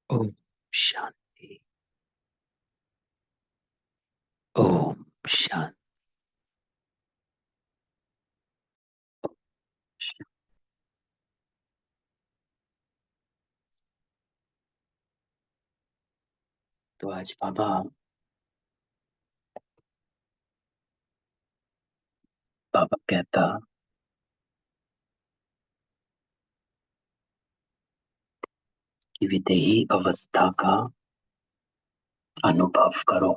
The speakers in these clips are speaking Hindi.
ओम शांति। ओम शांति। तो आज बाबा बाबा कहता कि विदेही अवस्था का अनुभव करो।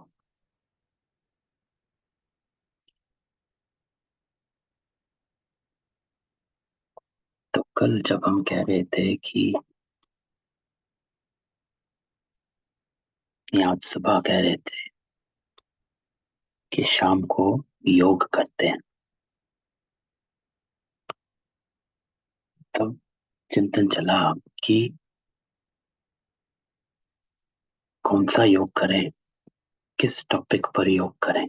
तो कल जब हम कह रहे थे कि आज सुबह कह रहे थे कि शाम को योग करते हैं, तब चिंतन चला कि कौन सा योग करें, किस टॉपिक पर योग करें।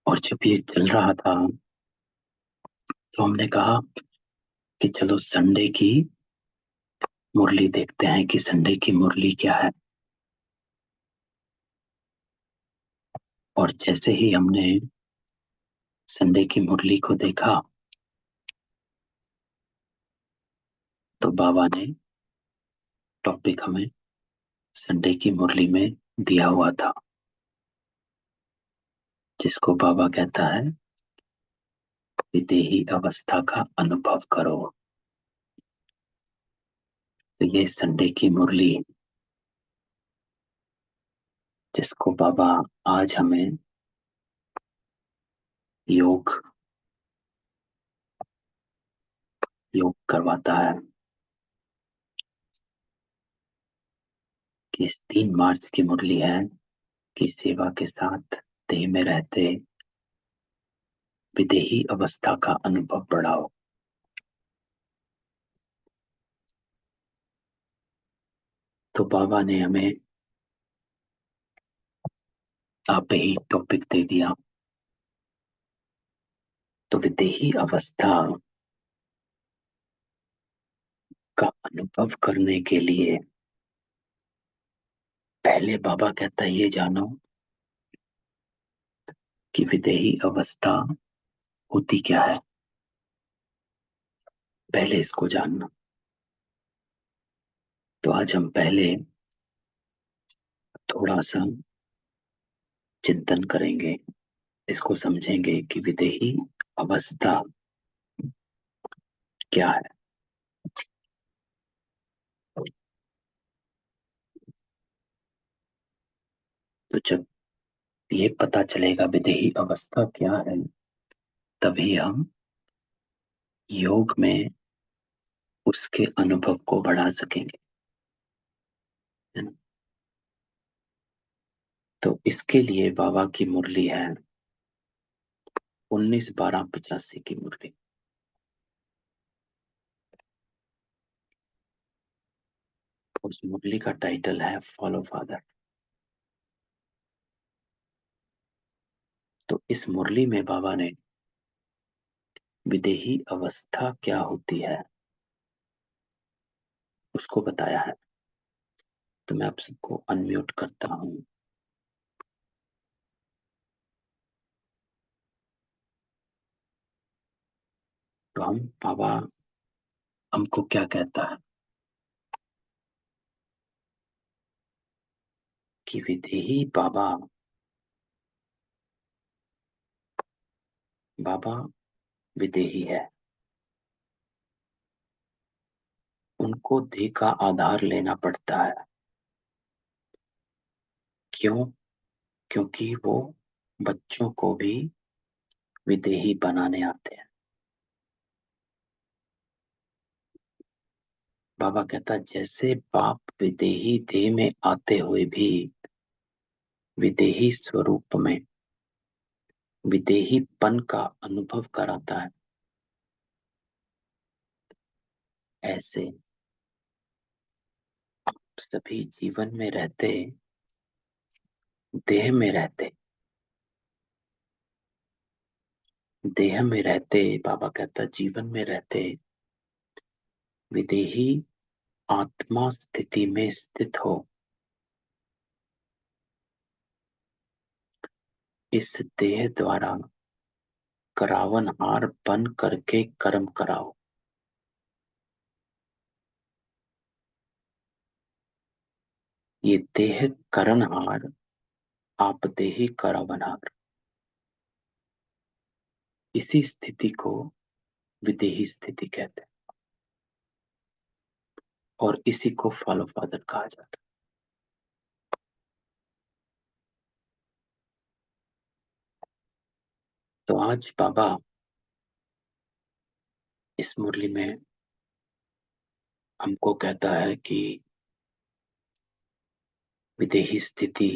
और जब ये चल रहा था तो हमने कहा कि चलो संडे की मुरली देखते हैं कि संडे की मुरली क्या है। और जैसे ही हमने संडे की मुरली को देखा तो बाबा ने टॉपिक हमें संडे की मुरली में दिया हुआ था, जिसको बाबा कहता है विदेही अवस्था का अनुभव करो। तो ये संडे की मुरली जिसको बाबा आज हमें योग योग करवाता है कि इस 3 मार्च की मुरली है कि सेवा के साथ देह में रहते विदेही अवस्था का अनुभव बढ़ाओ। तो बाबा ने हमें आप ही टॉपिक दे दिया। तो विदेही अवस्था का अनुभव करने के लिए पहले बाबा कहता है ये जानो कि विदेही अवस्था होती क्या है। पहले इसको जानना। तो आज हम पहले थोड़ा सा चिंतन करेंगे, इसको समझेंगे कि विदेही अवस्था क्या है। तो जब ये पता चलेगा विदेही अवस्था क्या है, तभी हम योग में उसके अनुभव को बढ़ा सकेंगे, है ना। तो इसके लिए बाबा की मुरली है 19/12/85 की मुरली। उस मुरली का टाइटल है फॉलो फादर। तो इस मुरली में बाबा ने विदेही अवस्था क्या होती है उसको बताया है। तो मैं आप सबको अनम्यूट करता हूं। तो हम बाबा हमको क्या कहता है कि विदेही बाबा बाबा विदेही है। उनको देह का आधार लेना पड़ता है। क्यों? क्योंकि वो बच्चों को भी विदेही बनाने आते हैं। बाबा कहता जैसे बाप विदेही देह में आते हुए भी विदेही स्वरूप में विदेहीपन का अनुभव कराता है, ऐसे सभी जीवन में रहते देह में रहते देह में रहते बाबा कहता जीवन में रहते विदेही आत्मा स्थिति में स्थित हो, इस देह द्वारा करावनहार बन करके कर्म कराओ। ये देह करणहार, आप देही करावनहार, इसी स्थिति को विदेही स्थिति कहते हैं और इसी को फॉलो फादर कहा जाता है। तो आज बाबा इस मुरली में हमको कहता है कि विदेही स्थिति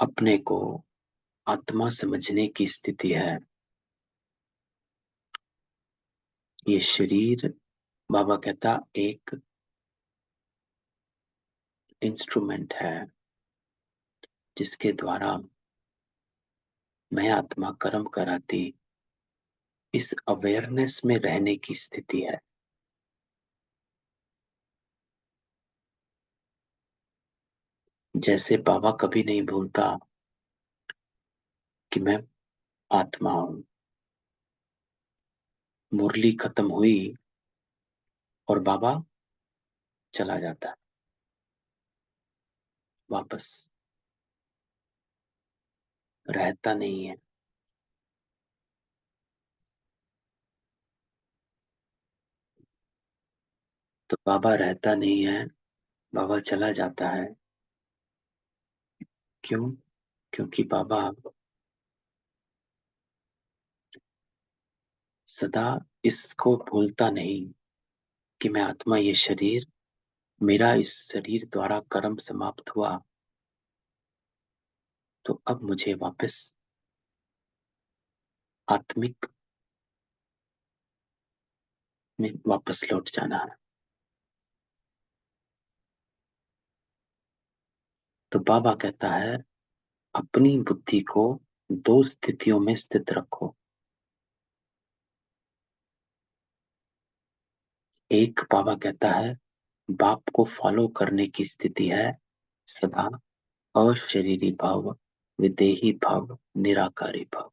अपने को आत्मा समझने की स्थिति है। ये शरीर, बाबा कहता, एक इंस्ट्रूमेंट है जिसके द्वारा मैं आत्मा कर्म कराती, इस अवेयरनेस में रहने की स्थिति है। जैसे बाबा कभी नहीं भूलता कि मैं आत्मा हूं। मुरली खत्म हुई और बाबा चला जाता है वापस, रहता नहीं है। तो बाबा रहता नहीं है, बाबा चला जाता है। क्यों? क्योंकि बाबा सदा इसको भूलता नहीं कि मैं आत्मा, ये शरीर मेरा, इस शरीर द्वारा कर्म समाप्त हुआ, तो अब मुझे वापस आत्मिक में वापस लौट जाना है। तो बाबा कहता है अपनी बुद्धि को दो स्थितियों में स्थित रखो। एक, बाबा कहता है, बाप को फॉलो करने की स्थिति है, सदा अशरीरी भाव, विदेही भाव, निराकारी भाव।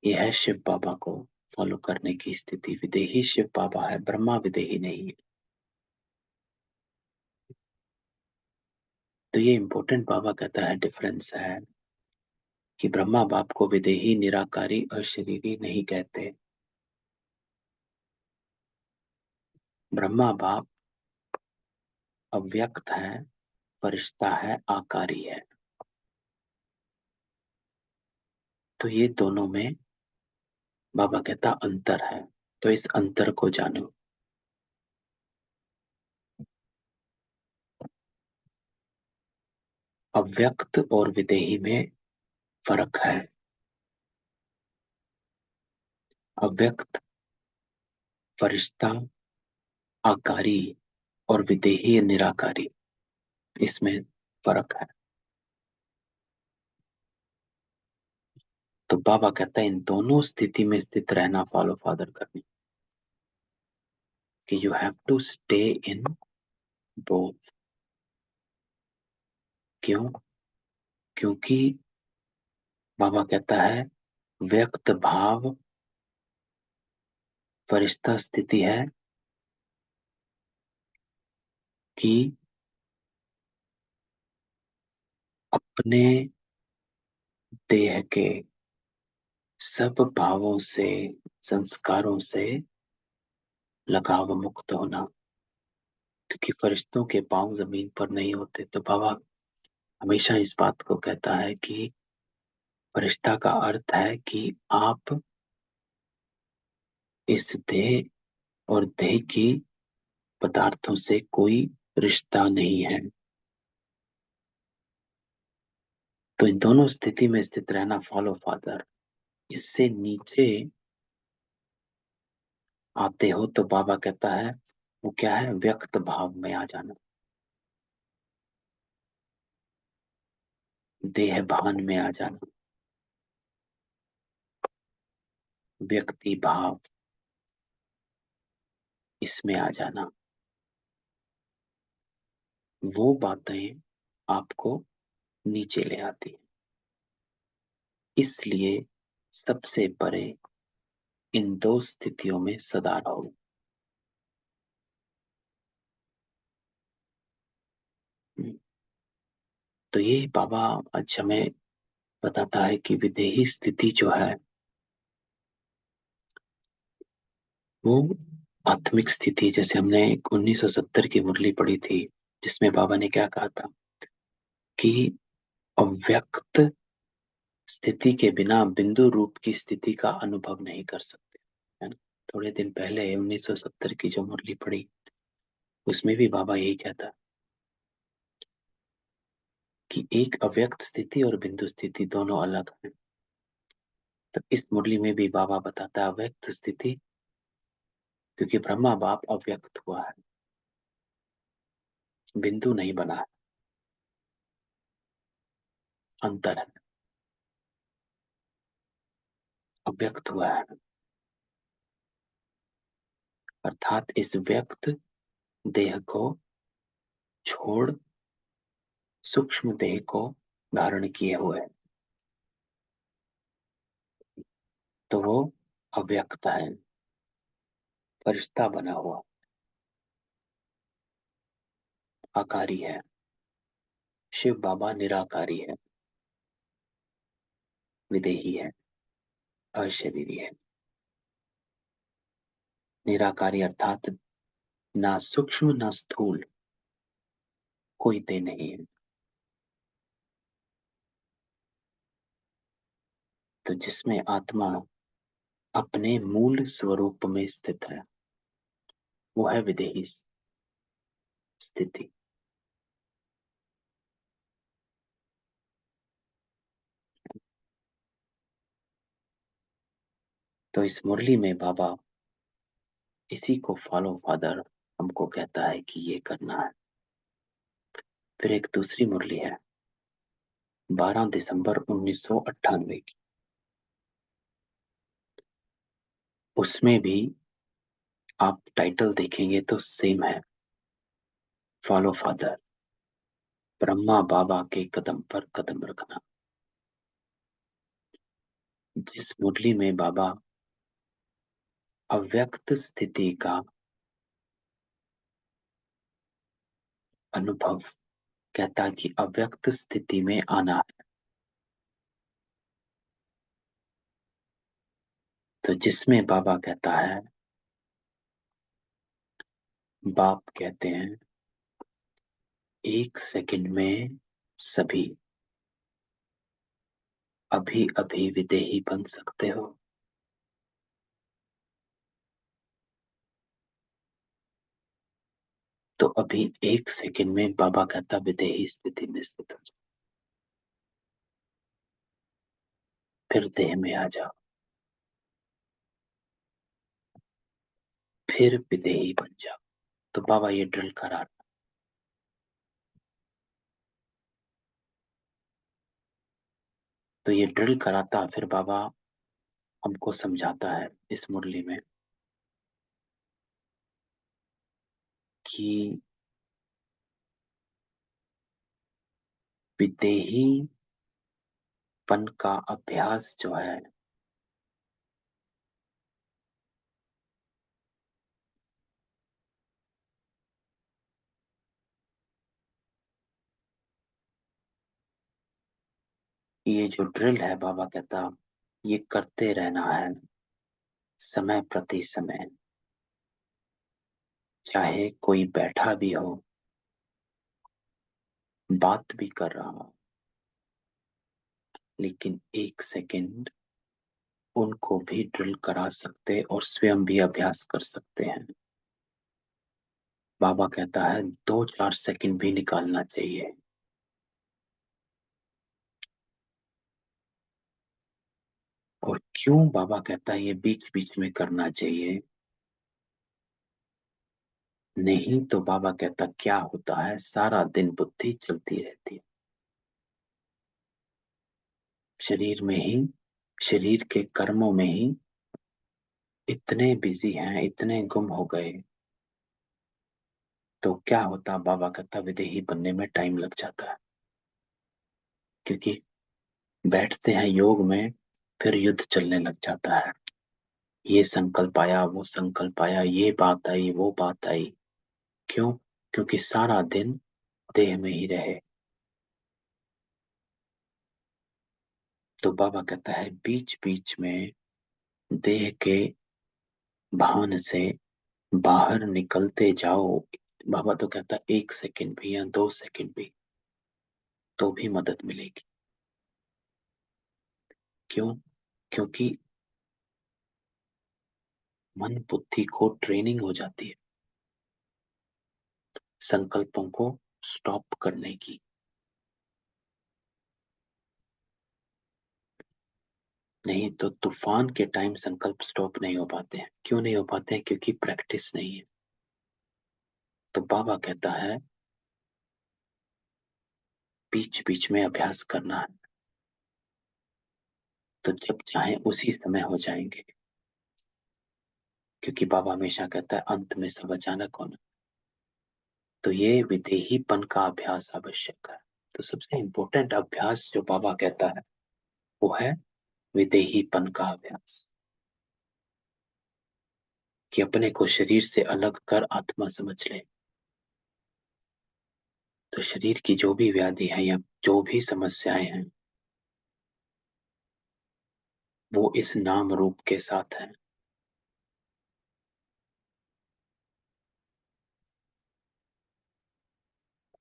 यह है शिव बाबा को फॉलो करने की स्थिति। विदेही शिव बाबा है, ब्रह्मा विदेही नहीं है। तो ये इंपॉर्टेंट बाबा कहता है डिफरेंस है कि ब्रह्मा बाप को विदेही, निराकारी और शरीरी नहीं कहते। ब्रह्मा बाप अव्यक्त है, फरिश्ता है, आकारी है। तो ये दोनों में बाबा कहता अंतर है। तो इस अंतर को जानो। अव्यक्त और विदेही में फर्क है। अव्यक्त फरिश्ता आकारी और विदेही निराकारी, इसमें फर्क है। तो बाबा कहता है इन दोनों स्थिति में स्थित रहना फॉलो फादर करनी, कि you have to stay in both. क्यों? क्योंकि बाबा कहता है व्यक्त भाव फरिश्ता स्थिति है कि अपने देह के सब भावों से, संस्कारों से लगाव मुक्त होना। क्योंकि फरिश्तों के पांव जमीन पर नहीं होते। तो बाबा हमेशा इस बात को कहता है कि फरिश्ता का अर्थ है कि आप इस देह और देह की पदार्थों से कोई रिश्ता नहीं है। तो इन दोनों स्थिति में स्थित रहना फॉलो फादर। इससे नीचे आते हो तो बाबा कहता है वो क्या है, व्यक्त भाव में आ जाना। देह भान में आ जाना, व्यक्ति भाव इसमें आ जाना, वो बातें आपको नीचे ले आती हैं। इसलिए सबसे परे इन दो स्थितियों में सदा रहो। तो ये बाबा आज हमें बताता है कि विदेही स्थिति जो है वो आत्मिक स्थिति, जैसे हमने 1970 की मुरली पढ़ी थी जिसमें बाबा ने क्या कहा था कि अव्यक्त स्थिति के बिना बिंदु रूप की स्थिति का अनुभव नहीं कर सकते, है ना। थोड़े दिन पहले 1970 की जो मुरली पढ़ी उसमें भी बाबा यही कहता कि एक अव्यक्त स्थिति और बिंदु स्थिति दोनों अलग हैं। तो इस मुरली में भी बाबा बताता है अव्यक्त स्थिति क्योंकि ब्रह्मा बाप अव्यक्त हुआ है, बिंदु नहीं बना है, अंतर है, अव्यक्त हुआ है। अर्थात इस व्यक्त देह को छोड़ सूक्ष्म देह को धारण किए हुए, तो वो अव्यक्त है, फरिश्ता बना हुआ, आकारी है। शिव बाबा निराकारी है, विदेही है, अशरीरी है। निराकारी अर्थात ना सूक्ष्म ना स्थूल, कोई देह नहीं है। तो जिसमें आत्मा अपने मूल स्वरूप में स्थित है वो है विदेही स्थिति। तो इस मुरली में बाबा इसी को फॉलो फादर हमको कहता है कि ये करना है। फिर एक दूसरी मुरली है 12 दिसंबर 1998 की, उसमें भी आप टाइटल देखेंगे तो सेम है, फॉलो फादर, ब्रह्मा बाबा के कदम पर कदम रखना। जिस मुरली में बाबा अव्यक्त स्थिति का अनुभव कहता है कि अव्यक्त स्थिति में आना है, तो जिसमें बाबा कहता है, बाप कहते हैं एक सेकंड में सभी अभी अभी विदेही बन सकते हो। तो अभी एक सेकंड में बाबा कहता विदेही स्थिति में स्थित हो जाओ, फिर देह में आ जाओ, फिर विदेही बन जाओ। तो बाबा ये ड्रिल करा, तो ये ड्रिल कराता फिर बाबा हमको समझाता है इस मुरली में कि विदेही पन का अभ्यास जो है ये जो ड्रिल है बाबा कहता ये करते रहना है समय प्रति समय, चाहे कोई बैठा भी हो, बात भी कर रहा हो, लेकिन एक सेकंड उनको भी ड्रिल करा सकते और स्वयं भी अभ्यास कर सकते हैं। बाबा कहता है 2-4 सेकंड भी निकालना चाहिए। और क्यों बाबा कहता है ये बीच बीच में करना चाहिए, नहीं तो बाबा कहता क्या होता है सारा दिन बुद्धि चलती रहती है, शरीर में ही, शरीर के कर्मों में ही इतने बिजी हैं, इतने गुम हो गए, तो क्या होता, बाबा कहता विदेही बनने में टाइम लग जाता है। क्योंकि बैठते हैं योग में, फिर युद्ध चलने लग जाता है। ये संकल्प आया, वो संकल्प आया, ये बात आई, वो बात आई। क्यों? क्योंकि सारा दिन देह में ही रहे। तो बाबा कहता है बीच बीच में देह के भान से बाहर निकलते जाओ। बाबा तो कहता है 1 सेकंड भी या 2 सेकंड भी, तो भी मदद मिलेगी। क्यों? क्योंकि मन बुद्धि को ट्रेनिंग हो जाती है संकल्पों को स्टॉप करने की। नहीं तो तूफान के टाइम संकल्प स्टॉप नहीं हो पाते हैं। क्यों नहीं हो पाते हैं? क्योंकि प्रैक्टिस नहीं है। तो बाबा कहता है बीच बीच में अभ्यास करना है, तो जब चाहे उसी समय हो जाएंगे। क्योंकि बाबा हमेशा कहता है अंत में सब अचानक होना। तो ये विदेहीपन का अभ्यास आवश्यक है। तो सबसे इम्पोर्टेंट अभ्यास जो बाबा कहता है वो है विदेहीपन का अभ्यास। कि अपने को शरीर से अलग कर आत्मा समझ ले। तो शरीर की जो भी व्याधि है या जो भी समस्याएं हैं, वो इस नाम रूप के साथ है।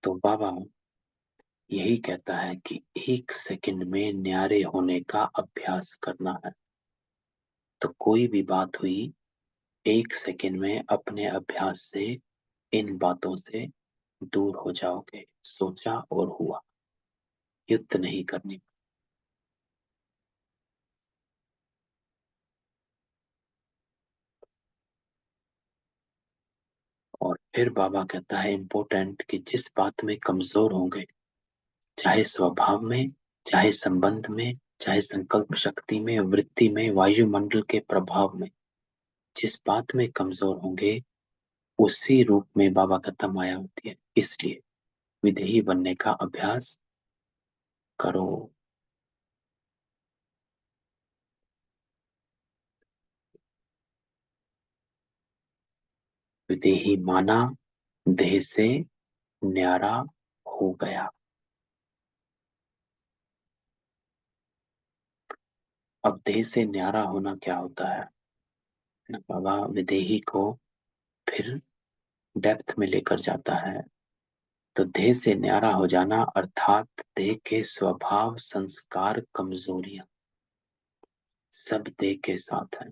तो बाबा यही कहता है कि 1 सेकंड में न्यारे होने का अभ्यास करना है। तो कोई भी बात हुई, 1 सेकंड में अपने अभ्यास से इन बातों से दूर हो जाओगे। सोचा और हुआ, युद्ध नहीं करनी। और फिर बाबा कहता है इम्पोर्टेंट कि जिस बात में कमजोर होंगे, चाहे स्वभाव में, चाहे संबंध में, चाहे संकल्प शक्ति में, वृत्ति में, वायुमंडल के प्रभाव में, जिस बात में कमजोर होंगे उसी रूप में बाबा का माया होती है। इसलिए विदेही बनने का अभ्यास करो। विदेही माना, देह से न्यारा हो गया। अब देह से न्यारा होना क्या होता है ना, बाबा विदेही को फिर डेप्थ में लेकर जाता है। तो देह से न्यारा हो जाना अर्थात देह के स्वभाव, संस्कार, कमजोरियां सब देह के साथ है।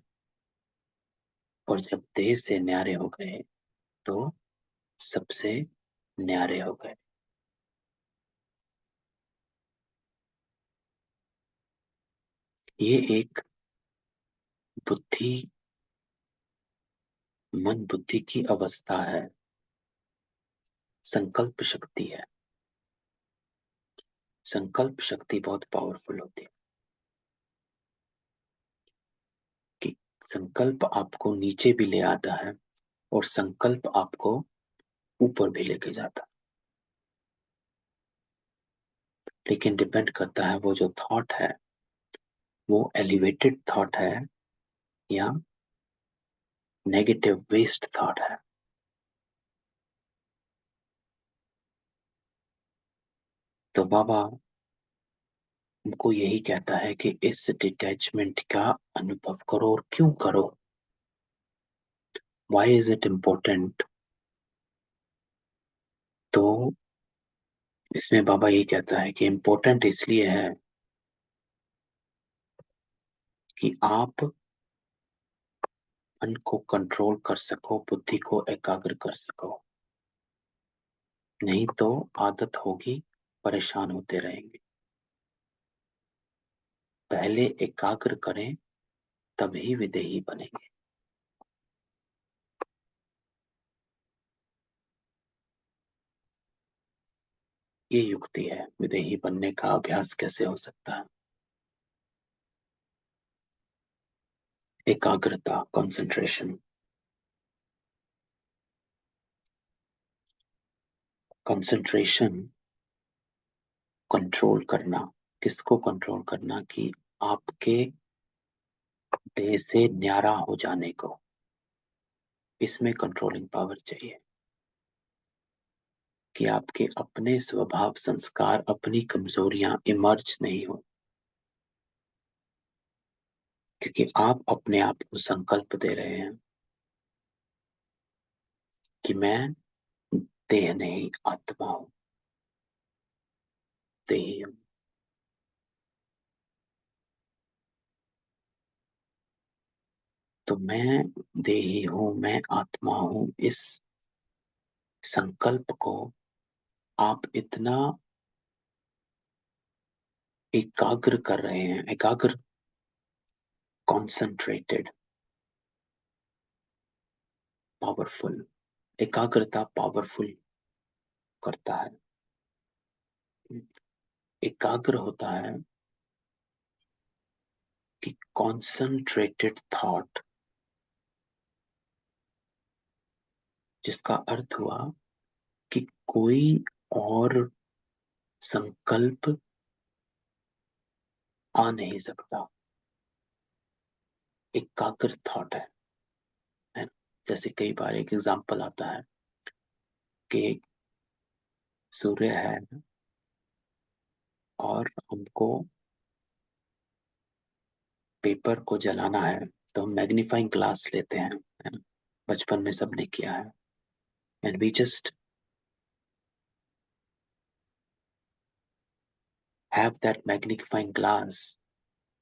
और जब देह से न्यारे हो गए तो सबसे न्यारे हो गए। ये एक बुद्धि, मन बुद्धि की अवस्था है, संकल्प शक्ति है। संकल्प शक्ति बहुत पावरफुल होती है कि संकल्प आपको नीचे भी ले आता है और संकल्प आपको ऊपर भी लेके जाता है। लेकिन डिपेंड करता है वो जो थॉट है वो एलिवेटेड थॉट है या नेगेटिव वेस्ट थॉट है। तो बाबा हमको यही कहता है कि इस डिटैचमेंट का अनुभव करो। और क्यों करो? Why is it important? तो इसमें बाबा ये कहता है कि इम्पोर्टेंट इसलिए है कि आप मन को कंट्रोल कर सको, बुद्धि को एकाग्र कर सको। नहीं तो आदत होगी, परेशान होते रहेंगे। पहले एकाग्र करें, तभी विदेही बनेंगे। ये युक्ति है विदेही बनने का अभ्यास कैसे हो सकता है। एकाग्रता, कंसंट्रेशन। कंसंट्रेशन कंट्रोल करना। किसको कंट्रोल करना? कि आपके देह से न्यारा हो जाने को, इसमें कंट्रोलिंग पावर चाहिए। कि आपके अपने स्वभाव, संस्कार, अपनी कमजोरियां इमर्ज नहीं हो, क्योंकि आप अपने आप को संकल्प दे रहे हैं कि मैं देह नहीं आत्मा हूं, देही हूं। तो मैं देही हूं, मैं आत्मा हूं, इस संकल्प को आप इतना एकाग्र कर रहे हैं, एकाग्र, कॉन्सेंट्रेटेड, पावरफुल। एकाग्रता पावरफुल करता है, एकाग्र होता है कि कॉन्सेंट्रेटेड थॉट, जिसका अर्थ हुआ कि कोई और संकल्प आ नहीं सकता, एकाग्र थॉट है ना? जैसे कई बार एक एग्जांपल आता है कि सूर्य है और हमको पेपर को जलाना है, तो हम मैग्नीफाइंग ग्लास लेते हैं, है ना? बचपन में सबने किया है। And we just have that magnifying glass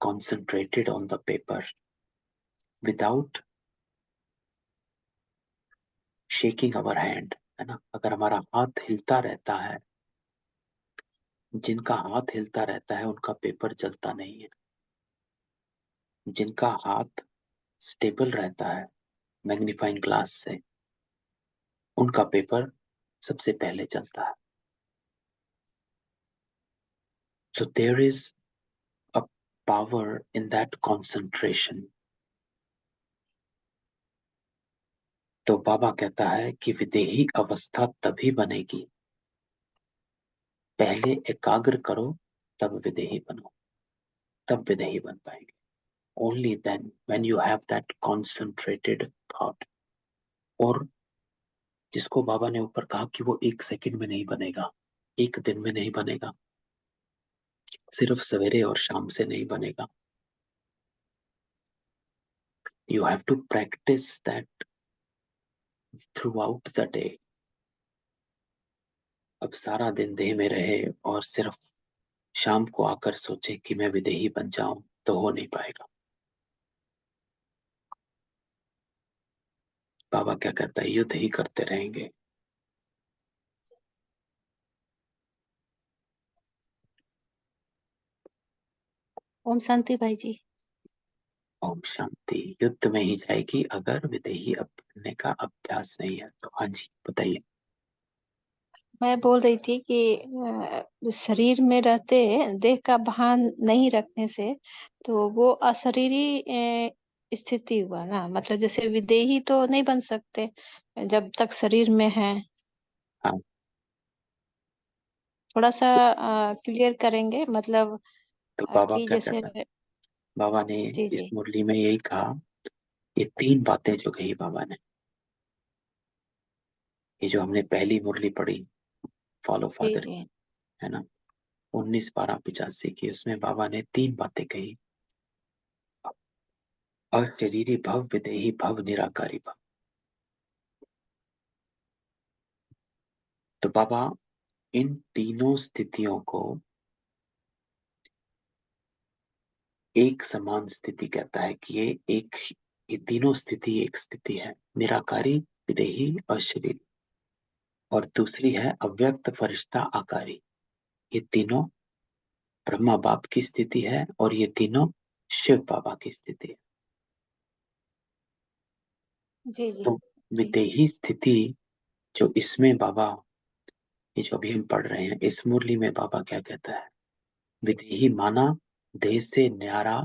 concentrated on the paper without shaking our hand, है ना? अगर हमारा हाथ हिलता रहता है, जिनका हाथ हिलता रहता है उनका पेपर जलता नहीं है। जिनका हाथ स्टेबल रहता है मैग्नीफाइंग ग्लास से, उनका पेपर सबसे पहले जलता है। So there is a power in that concentration. तो बाबा कहता है कि विदेही अवस्था तभी बनेगी, पहले एकाग्र करो, तब विदेही बनो, तब विदेही बन पाएंगे। Only then when you have that concentrated thought। और जिसको बाबा ने ऊपर कहा कि वो 1 सेकंड में नहीं बनेगा, 1 दिन में नहीं बनेगा, सिर्फ सवेरे और शाम से नहीं बनेगा। You have to practice that throughout the day। अब सारा दिन देह में रहे और सिर्फ शाम को आकर सोचे कि मैं विदेही बन जाऊं, तो हो नहीं पाएगा। बाबा क्या कहता है? युद्ध ही करते रहेंगे। ओम शांति भाई जी। ओम शांति। युद्ध में ही जाएगी अगर विदेही बनने का अभ्यास नहीं है तो। हाँ जी, बताइए। मैं बोल रही थी कि शरीर में रहते देह का भान नहीं रखने से तो वो अशरीरी स्थिति हुआ ना, मतलब जैसे विदेही तो नहीं बन सकते जब तक शरीर में है। हाँ, थोड़ा सा क्लियर करेंगे, मतलब तो बाबा कि क्या जैसे। कहता है? बाबा ने जी इस जी मुरली में यही कहा, ये 3 बातें जो कही बाबा ने, ये जो हमने पहली मुरली पढ़ी, फॉलो जी फादर, जी है ना, 19/12/85 की, उसमें बाबा ने 3 बातें कही। अशरीरी भव, विदेही भव, निराकारी भव। तो बाबा इन तीनों स्थितियों को एक समान स्थिति कहता है कि ये तीनों स्थिति एक स्थिति है, निराकारी, विदेही और शरीर। और दूसरी है अव्यक्त, फरिश्ता, आकारी। ये तीनों ब्रह्मा बाप की स्थिति है और ये तीनों शिव बाबा की स्थिति है। जी जी तो जी विदेही स्थिति जो इसमें बाबा, ये जो अभी हम पढ़ रहे हैं इस मुरली में, बाबा क्या कहता है? विदेही माना देह से न्यारा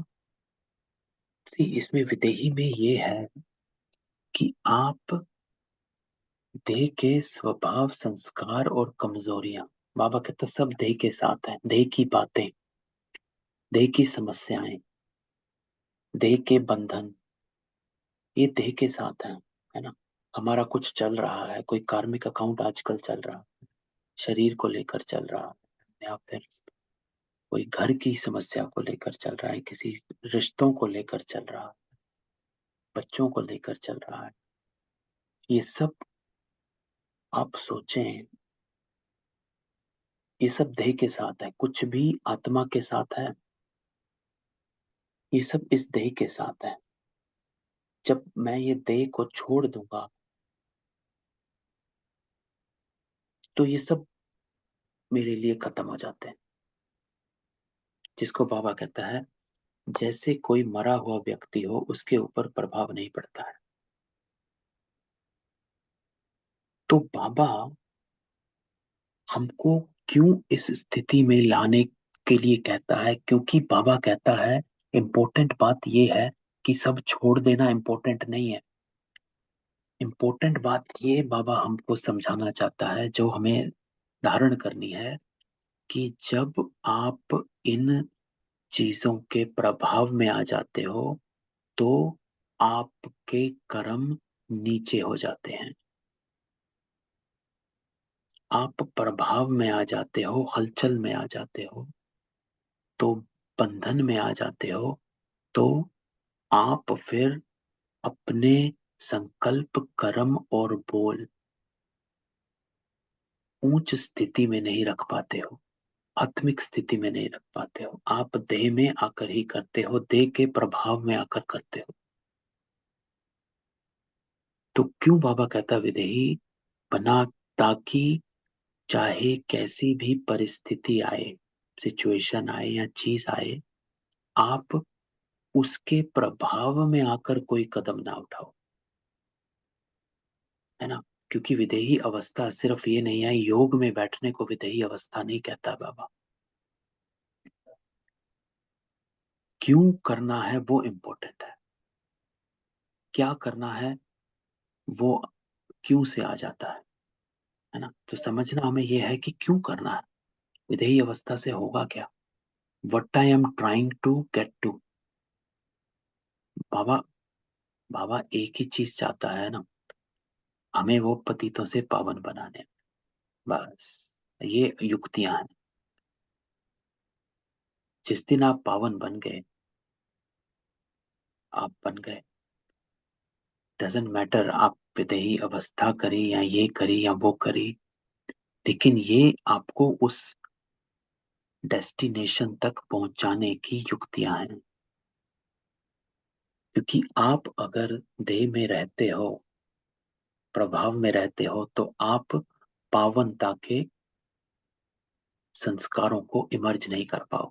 इसमें विदेही में ये है कि आप देह के स्वभाव, संस्कार और कमजोरियां, बाबा कहते सब देह के साथ है। देह की बातें, देह की समस्याएं, देह के बंधन, ये देह के साथ है ना। हमारा कुछ चल रहा है, कोई कार्मिक अकाउंट आजकल चल रहा है, शरीर को लेकर चल रहा है, या फिर कोई घर की समस्या को लेकर चल रहा है, किसी रिश्तों को लेकर चल रहा है, बच्चों को लेकर चल रहा है। ये सब आप सोचें, ये सब देह के साथ है। कुछ भी आत्मा के साथ है, ये सब इस देह के साथ है। जब मैं ये देह को छोड़ दूंगा तो ये सब मेरे लिए खत्म हो जाते हैं। जिसको बाबा कहता है जैसे कोई मरा हुआ व्यक्ति हो, उसके ऊपर प्रभाव नहीं पड़ता है। तो बाबा हमको क्यों इस स्थिति में लाने के लिए कहता है? क्योंकि बाबा कहता है इम्पोर्टेंट बात यह है कि सब छोड़ देना इम्पोर्टेंट नहीं है। इम्पोर्टेंट बात ये बाबा हमको समझाना चाहता है, जो हमें धारण करनी है, कि जब आप इन चीजों के प्रभाव में आ जाते हो तो आपके कर्म नीचे हो जाते हैं। आप प्रभाव में आ जाते हो, हलचल में आ जाते हो, तो बंधन में आ जाते हो, तो आप फिर अपने संकल्प, कर्म और बोल ऊंच स्थिति में नहीं रख पाते हो, आत्मिक स्थिति में नहीं रख पाते हो। आप देह में आकर ही करते हो, देह के प्रभाव में आकर करते हो। तो क्यों बाबा कहता विदेही बना? ताकि चाहे कैसी भी परिस्थिति आए, सिचुएशन आए या चीज आए, आप उसके प्रभाव में आकर कोई कदम ना उठाओ, है ना। क्योंकि विदेही अवस्था सिर्फ ये नहीं है, योग में बैठने को विदेही अवस्था नहीं कहता बाबा। क्यों करना है वो इम्पोर्टेंट है, क्या करना है वो क्यों से आ जाता है ना। तो समझना हमें यह है कि क्यों करना है, विदेही अवस्था से होगा क्या, what I am trying to get to. बाबा बाबा एक ही चीज चाहता है ना, हमें वो पतितों से पावन बनाने। बस ये युक्तियां हैं। जिस दिन आप पावन बन गए, आप बन गए। डजेंट मैटर आप विदेही अवस्था करी या ये करी या वो करी, लेकिन ये आपको उस डेस्टिनेशन तक पहुंचाने की युक्तियां हैं। क्योंकि आप अगर देह में रहते हो, प्रभाव में रहते हो, तो आप पावनता के संस्कारों को इमर्ज नहीं कर पाओ।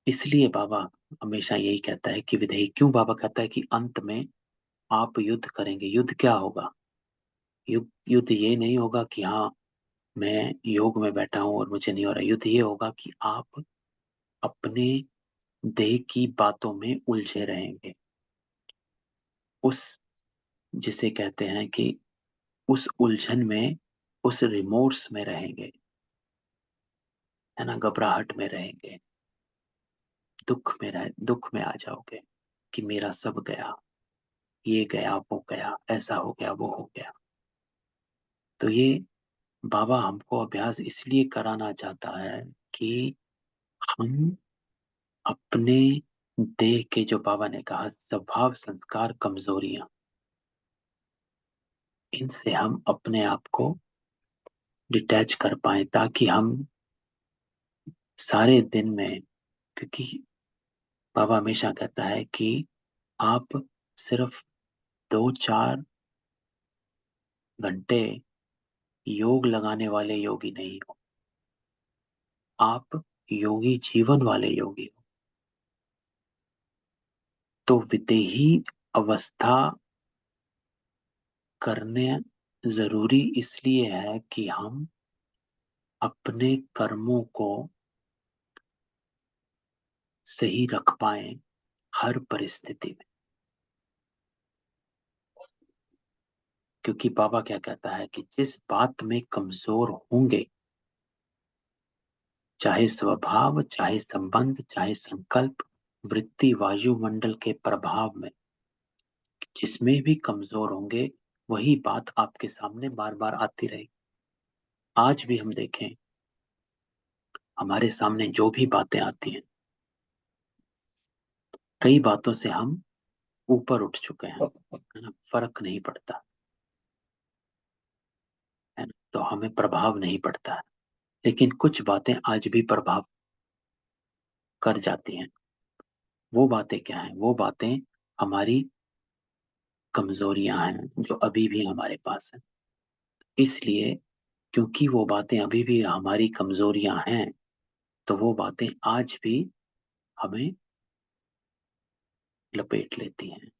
इसलिए बाबा हमेशा यही कहता है कि विधेयक, क्यों बाबा कहता है कि अंत में आप युद्ध करेंगे। युद्ध क्या होगा? युद्ध युद्ध ये नहीं होगा कि हाँ मैं योग में बैठा हूं और मुझे नहीं हो रहा। युद्ध ये होगा कि आप अपने देह की बातों में उलझे रहेंगे, उस जिसे कहते हैं कि उस उलझन में, उस रिमोर्स में रहेंगे, है ना, घबराहट में रहेंगे, दुख में आ जाओगे कि मेरा सब गया, ये गया वो गया, ऐसा हो गया वो हो गया। तो ये बाबा हमको अभ्यास इसलिए कराना चाहता है कि हम अपने देह के, जो बाबा ने कहा स्वभाव, संस्कार, कमजोरियां, इनसे हम अपने आप को डिटैच कर पाए, ताकि हम सारे दिन में, क्योंकि बाबा हमेशा कहता है कि आप सिर्फ 2-4 घंटे योग लगाने वाले योगी नहीं हो, आप योगी जीवन वाले योगी हो। तो विदेही अवस्था करने जरूरी इसलिए है कि हम अपने कर्मों को सही रख पाए, हर परिस्थिति में। क्योंकि बाबा क्या कहता है कि जिस बात में कमजोर होंगे, चाहे स्वभाव, चाहे संबंध, चाहे संकल्प, वृत्ति, वायुमंडल के प्रभाव में, जिसमें भी कमजोर होंगे, वही बात आपके सामने बार बार आती रहेगी। आज भी हम देखें, हमारे सामने जो भी बातें आती हैं, कई बातों से हम ऊपर उठ चुके हैं, है ना, फर्क नहीं पड़ता, है ना, तो हमें प्रभाव नहीं पड़ता है। लेकिन कुछ बातें आज भी प्रभाव कर जाती हैं। वो बातें क्या हैं? वो बातें हमारी कमजोरियां हैं जो अभी भी हमारे पास हैं। इसलिए क्योंकि वो बातें अभी भी हमारी कमजोरियां हैं, तो वो बातें आज भी हमें लपेट लेती हैं।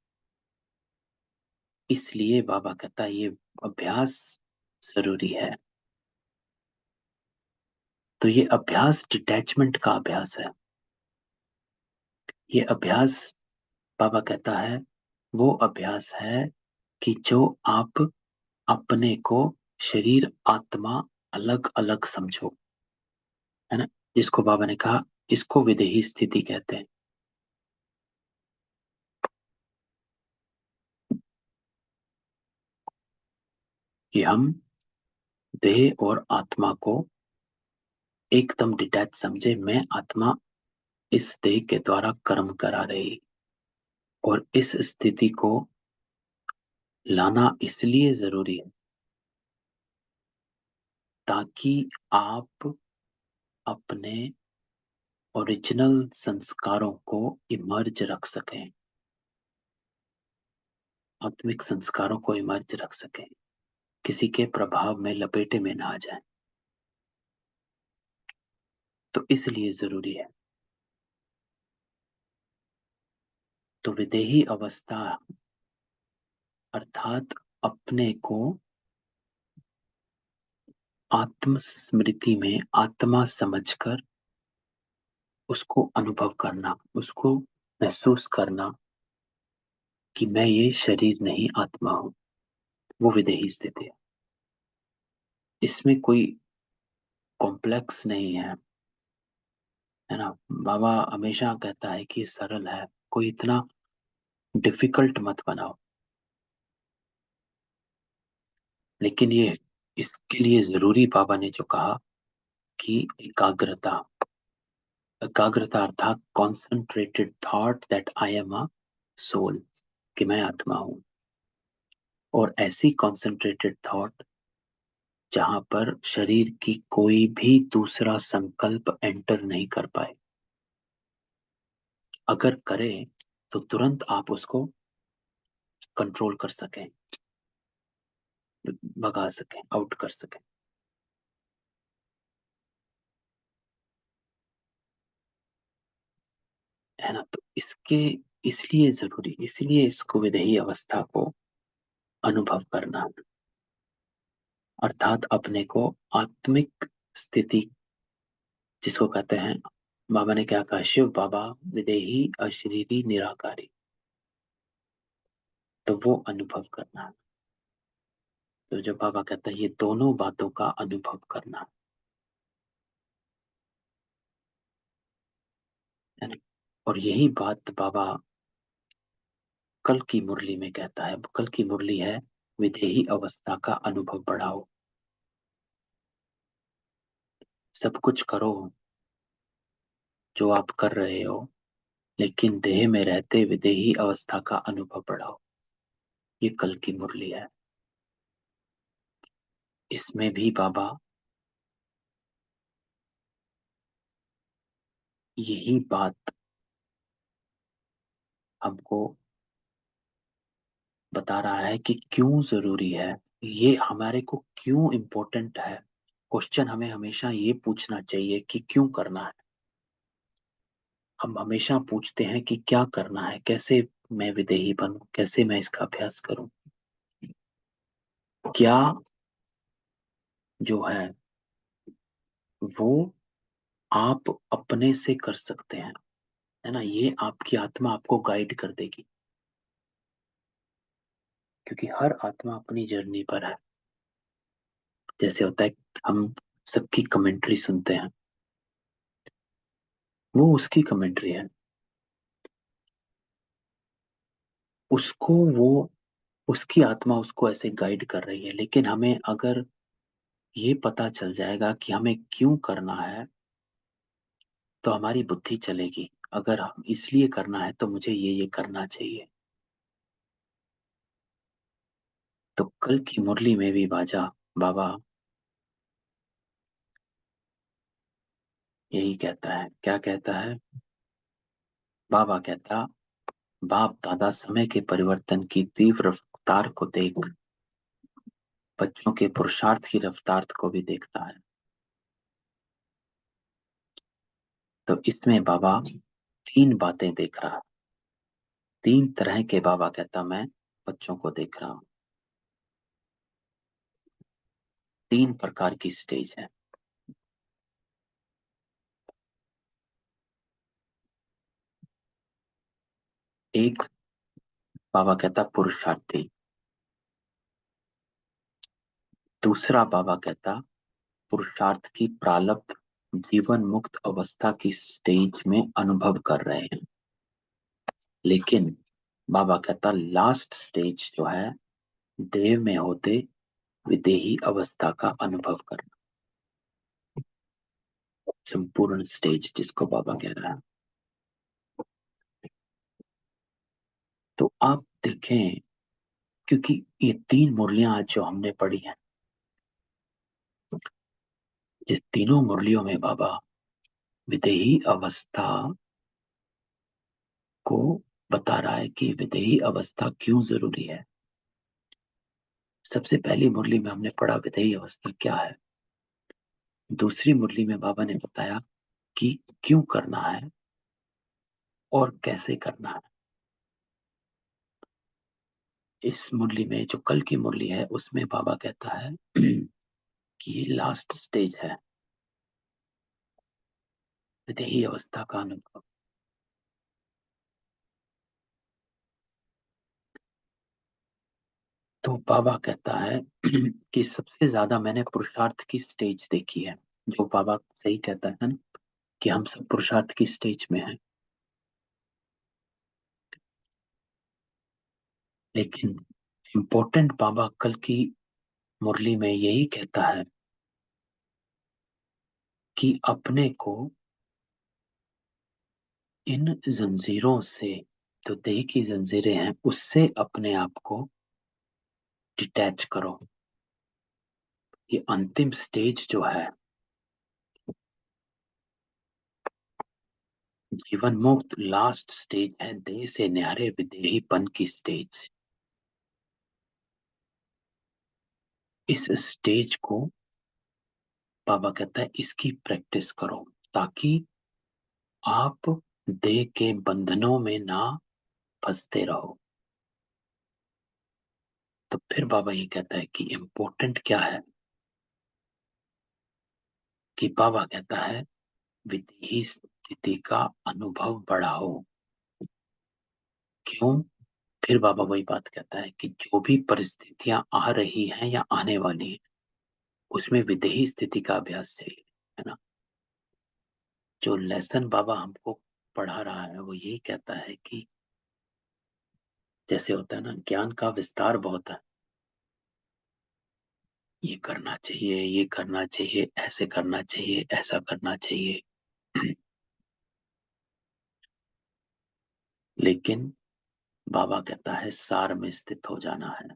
इसलिए बाबा कहता है ये अभ्यास जरूरी है। तो ये अभ्यास डिटैचमेंट का अभ्यास है। ये अभ्यास बाबा कहता है वो अभ्यास है कि जो आप अपने को शरीर आत्मा अलग अलग समझो, है ना, जिसको बाबा ने कहा इसको विदेही स्थिति कहते हैं। कि हम देह और आत्मा को एकदम डिटैच समझे। मैं आत्मा इस देह के द्वारा कर्म करा रही, और इस स्थिति को लाना इसलिए जरूरी है ताकि आप अपने ओरिजिनल संस्कारों को इमर्ज रख सकें, आत्मिक संस्कारों को इमर्ज रख सकें, किसी के प्रभाव में लपेटे में ना आ जाए। तो इसलिए जरूरी है। तो विदेही अवस्था अर्थात अपने को आत्म स्मृति में आत्मा समझकर उसको अनुभव करना, उसको महसूस करना कि मैं ये शरीर नहीं आत्मा हूं, वो विदेही स्थिति है। इसमें कोई कॉम्प्लेक्स नहीं है ना। बाबा हमेशा कहता है कि ये सरल है, कोई इतना डिफिकल्ट मत बनाओ। लेकिन ये इसके लिए जरूरी बाबा ने जो कहा कि एकाग्रता, एकाग्रता अर्थात concentrated thought that I am a soul, कि मैं आत्मा हूं। और ऐसी कॉन्सेंट्रेटेड थॉट जहां पर शरीर की कोई भी दूसरा संकल्प एंटर नहीं कर पाए। अगर करे तो तुरंत आप उसको कंट्रोल कर सकें, भगा सकें, आउट कर सकें, है ना। तो इसके इसलिए जरूरी, इसलिए इसको विदेही अवस्था को अनुभव करना, अर्थात अपने को आत्मिक स्थिति जिसको कहते हैं, बाबा ने क्या कहा, शिव बाबा विदेही अशरीरी निराकारी, तो वो अनुभव करना। तो जब बाबा कहता है ये दोनों बातों का अनुभव करना, है ना। और यही बात बाबा कल की मुरली में कहता है। कल की मुरली है विदेही अवस्था का अनुभव बढ़ाओ। सब कुछ करो जो आप कर रहे हो, लेकिन देह में रहते विदेही अवस्था का अनुभव बढ़ाओ। ये कल की मुरली है। इसमें भी बाबा यही बात हमको बता रहा है कि क्यों जरूरी है, ये हमारे को क्यों इम्पोर्टेंट है। क्वेश्चन हमें हमेशा ये पूछना चाहिए कि क्यों करना है। हम हमेशा पूछते हैं कि क्या करना है, कैसे मैं विदेही बनूं, कैसे मैं इसका अभ्यास करूं। क्या जो है वो आप अपने से कर सकते हैं, है ना, ये आपकी आत्मा आपको गाइड कर देगी, क्योंकि हर आत्मा अपनी जर्नी पर है। जैसे होता है हम सबकी कमेंट्री सुनते हैं, वो उसकी कमेंट्री है, उसको वो उसकी आत्मा उसको ऐसे गाइड कर रही है। लेकिन हमें अगर ये पता चल जाएगा कि हमें क्यों करना है, तो हमारी बुद्धि चलेगी। अगर हम इसलिए करना है तो मुझे ये करना चाहिए। तो कल की मुरली में भी बाबा यही कहता है। क्या कहता है? बाबा कहता, बाप दादा समय के परिवर्तन की तीव्र रफ्तार को देख बच्चों के पुरुषार्थ की रफ्तार को भी देखता है। तो इसमें बाबा तीन बातें देख रहा है। तीन तरह के बाबा कहता मैं बच्चों को देख रहा हूं। तीन प्रकार की स्टेज है। एक बाबा कहता पुरुषार्थी। दूसरा बाबा कहता पुरुषार्थ की प्रारब्ध जीवन मुक्त अवस्था की स्टेज में अनुभव कर रहे हैं। लेकिन बाबा कहता लास्ट स्टेज जो है, देव में होते विदेही अवस्था का अनुभव करना, संपूर्ण स्टेज जिसको बाबा कह रहा है। तो आप देखें, क्योंकि ये तीन मुरलियां आज जो हमने पढ़ी हैं, जिस तीनों मुरलियों में बाबा विदेही अवस्था को बता रहा है कि विदेही अवस्था क्यों जरूरी है। सबसे पहली मुरली में हमने पढ़ा विदेही अवस्था क्या है। दूसरी मुरली में बाबा ने बताया कि क्यों करना है और कैसे करना है। इस मुरली में जो कल की मुरली है उसमें बाबा कहता है कि ये लास्ट स्टेज है, विदेही अवस्था का अनुभव। तो बाबा कहता है कि सबसे ज्यादा मैंने पुरुषार्थ की स्टेज देखी है। जो बाबा सही कहता है ना कि हम सब पुरुषार्थ की स्टेज में हैं। लेकिन इम्पोर्टेंट बाबा कल की मुरली में यही कहता है कि अपने को इन जंजीरों से, जो देह की जंजीरें हैं, उससे अपने आप को डिटैच करो। ये अंतिम स्टेज जो है, जीवन मुक्त लास्ट स्टेज है, देह से न्यारे विदेहीपन की स्टेज। इस स्टेज को बाबा कहता है इसकी प्रैक्टिस करो, ताकि आप देह के बंधनों में ना फंसते रहो। तो फिर बाबा ये कहता है कि इम्पोर्टेंट क्या है, कि बाबा कहता है विधि स्थिति का अनुभव बढ़ाओ। क्यों? फिर बाबा वही बात कहता है कि जो भी परिस्थितियां आ रही हैं या आने वाली हैं, उसमें विदेही स्थिति का अभ्यास चाहिए, है ना। जो लेसन बाबा हमको पढ़ा रहा है वो यही कहता है कि जैसे होता है ना, ज्ञान का विस्तार बहुत है। ये करना चाहिए, ये करना चाहिए, ऐसे करना चाहिए, ऐसा करना चाहिए। लेकिन बाबा कहता है सार में स्थित हो जाना है।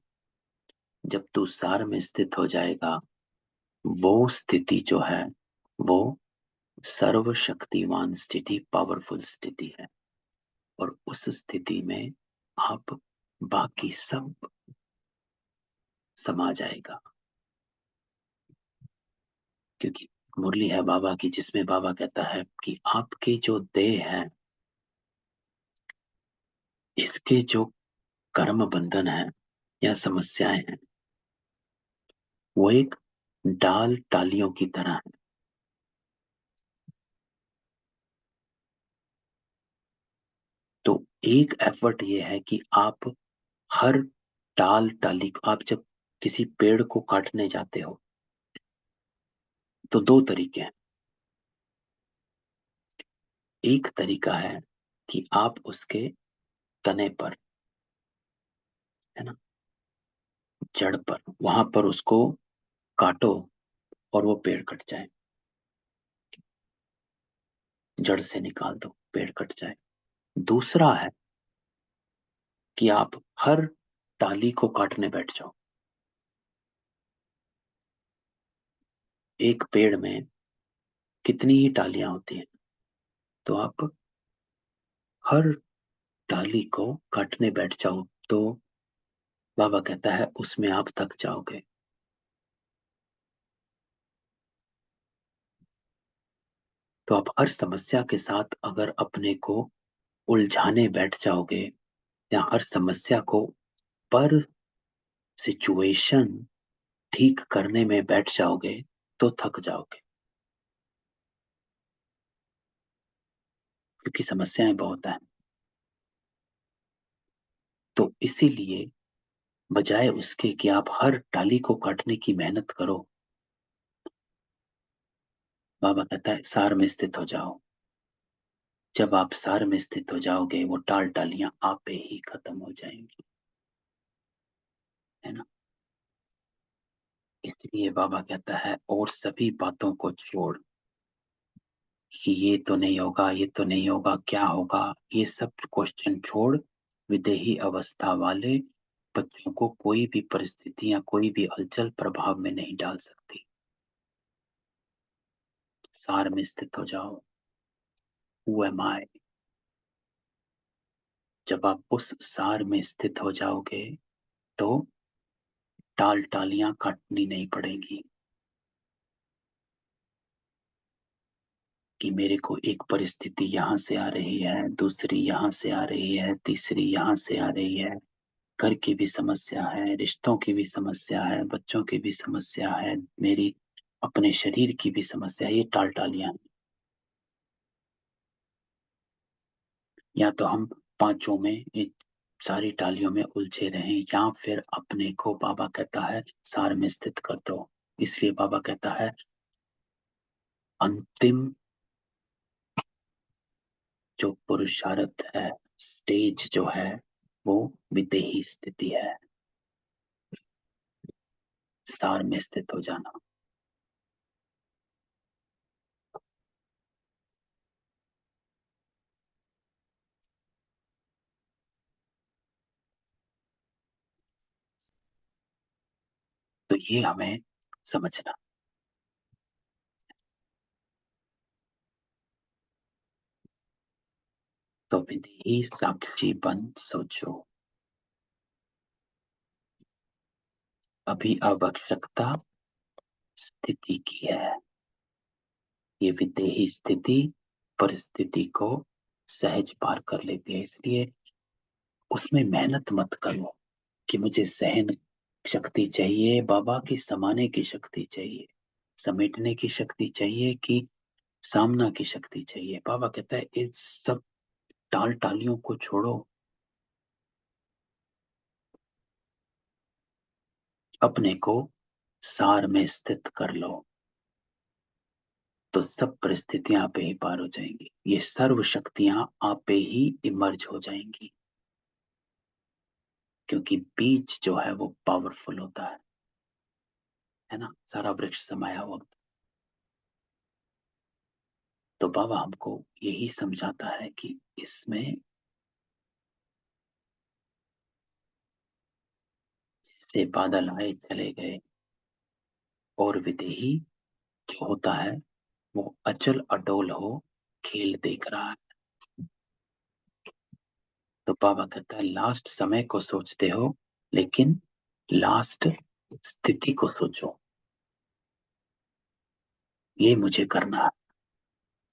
जब तू सार में स्थित हो जाएगा, वो स्थिति जो है वो सर्वशक्तिमान स्थिति, पावरफुल स्थिति है। और उस स्थिति में आप बाकी सब समा जाएगा। क्योंकि मुरली है बाबा की जिसमें बाबा कहता है कि आपके जो देह है, इसके जो कर्म बंधन है या समस्याएं हैं, वो एक डाल टालियों की तरह है। एक एफर्ट ये है कि आप हर टाल टाली को, आप जब किसी पेड़ को काटने जाते हो तो दो तरीके हैं। एक तरीका है कि आप उसके तने पर, है ना, जड़ पर, वहां पर उसको काटो और वो पेड़ कट जाए, जड़ से निकाल दो, पेड़ कट जाए। दूसरा है कि आप हर टाली को काटने बैठ जाओ। एक पेड़ में कितनी ही टालियां होती हैं, तो आप हर टाली को काटने बैठ जाओ तो बाबा कहता है उसमें आप थक जाओगे। तो आप हर समस्या के साथ अगर अपने को उलझाने बैठ जाओगे या हर समस्या को पर सिचुएशन ठीक करने में बैठ जाओगे तो थक जाओगे, क्योंकि समस्याएं बहुत हैं। तो इसीलिए बजाय उसके कि आप हर टाली को काटने की मेहनत करो, बाबा कहता है सार में स्थित हो जाओ। जब आप सार में स्थित हो जाओगे वो टाल टालियां आपे ही खत्म हो जाएंगी, है ना। इसलिए बाबा कहता है और सभी बातों को छोड़, कि ये तो नहीं होगा, ये तो नहीं होगा, क्या होगा, ये सब क्वेश्चन छोड़। विदेही अवस्था वाले बच्चों को कोई भी परिस्थिति या कोई भी हलचल प्रभाव में नहीं डाल सकती। सार में स्थित हो जाओ। हु एम आई। जब आप उस सार में स्थित हो जाओगे तो टाल टालियां काटनी नहीं पड़ेगी कि मेरे को एक परिस्थिति यहाँ से आ रही है, दूसरी यहाँ से आ रही है, तीसरी यहाँ से आ रही है, घर की भी समस्या है, रिश्तों की भी समस्या है, बच्चों की भी समस्या है, मेरी अपने शरीर की भी समस्या है। ये टाल टालियां हैं। या तो हम पांचों में, एक सारी टालियों में उलझे रहें, या फिर अपने को बाबा कहता है सार में स्थित कर दो। इसलिए बाबा कहता है अंतिम जो पुरुषार्थ है, स्टेज जो है, वो विदेही स्थिति है, सार में स्थित हो जाना। तो ये हमें समझना। तो विधि साक्षी बन सोचो, अभी आवश्यकता स्थिति की है। ये विदेही स्थिति परिस्थिति को सहज पार कर लेती है। इसलिए उसमें मेहनत मत करो कि मुझे सहन शक्ति चाहिए बाबा की, समाने की शक्ति चाहिए, समेटने की शक्ति चाहिए, कि सामना की शक्ति चाहिए। बाबा कहता है इस सब टाल टालियों को छोड़ो, अपने को सार में स्थित कर लो, तो सब परिस्थितियां आप ही पार हो जाएंगी। ये सर्व शक्तियां आप ही इमर्ज हो जाएंगी, क्योंकि बीज जो है वो पावरफुल होता है ना, सारा वृक्ष समाया हुआ होता है। तो बाबा हमको यही समझाता है कि इसमें से बादल आए चले गए, और विदेही जो होता है वो अचल अडोल हो, खेल देख रहा है। तो बाबा कहता है लास्ट समय को सोचते हो, लेकिन लास्ट स्थिति को सोचो, ये मुझे करना है।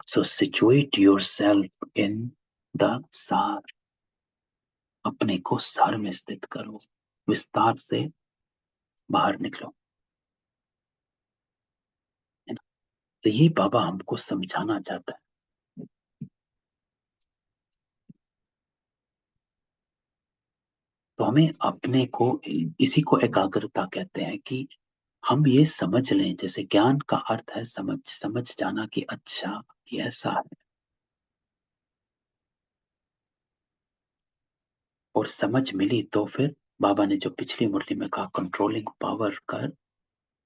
सो situate your self in the सार, अपने को सार में स्थित करो, विस्तार से बाहर निकलो, है ना। तो ये बाबा हमको समझाना चाहता है। हमें अपने को, इसी को एकाग्रता कहते हैं, कि हम ये समझ लें, जैसे ज्ञान का अर्थ है समझ, समझ जाना कि अच्छा ये ऐसा है, और समझ मिली तो फिर बाबा ने जो पिछली मुरली में कहा, कंट्रोलिंग पावर कर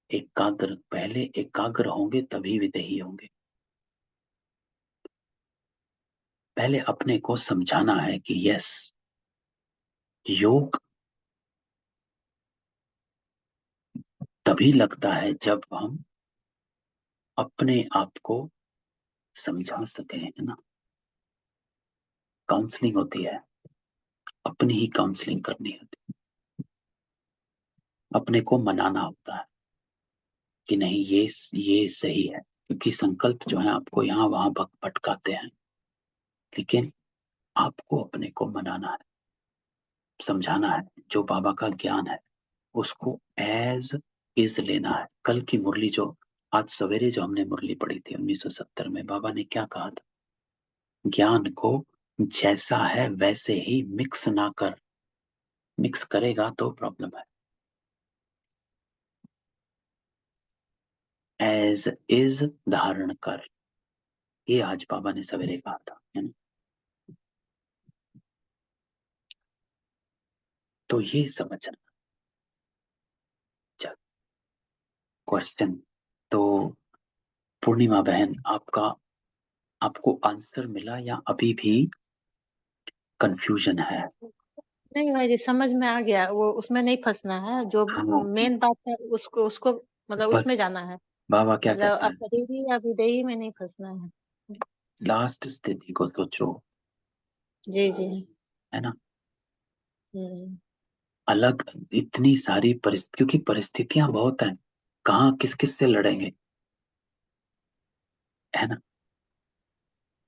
एकाग्र, पहले एकाग्र होंगे तभी विदेही होंगे। पहले अपने को समझाना है कि यस, योग तभी लगता है जब हम अपने आप को समझा सके, है ना। काउंसलिंग होती है, अपनी ही काउंसलिंग करनी होती है, अपने को मनाना होता है कि नहीं ये सही है, क्योंकि संकल्प जो है आपको यहाँ वहां भटकाते हैं, लेकिन आपको अपने को मनाना है, समझाना है। जो बाबा का ज्ञान है उसको एज इज लेना है। कल की मुरली जो, आज सवेरे जो हमने मुरली पढ़ी थी 1970 में, बाबा ने क्या कहा था, ज्ञान को जैसा है वैसे ही मिक्स ना कर, मिक्स करेगा तो प्रॉब्लम है। एज इज धारण कर, ये आज बाबा ने सवेरे कहा था, है ना। तो ये समझना। चल, क्वेश्चन तो, पूर्णिमा बहन, आपको आंसर मिला या अभी भी कंफ्यूजन है? नहीं भाई जी, समझ में आ गया। वो उसमें नहीं फंसना है, जो हाँ, मेन बात है उसको उसको मतलब बस उसमें जाना है। बाबा क्या मतलब कहते हैं, अशरीरी या विदेही में नहीं फंसना है। लास्ट स्थिति को सोचो, जी जी। है ना। हम्म। अलग, इतनी सारी क्योंकि परिस्थितियां बहुत हैं, कहाँ किस किस से लड़ेंगे, है ना।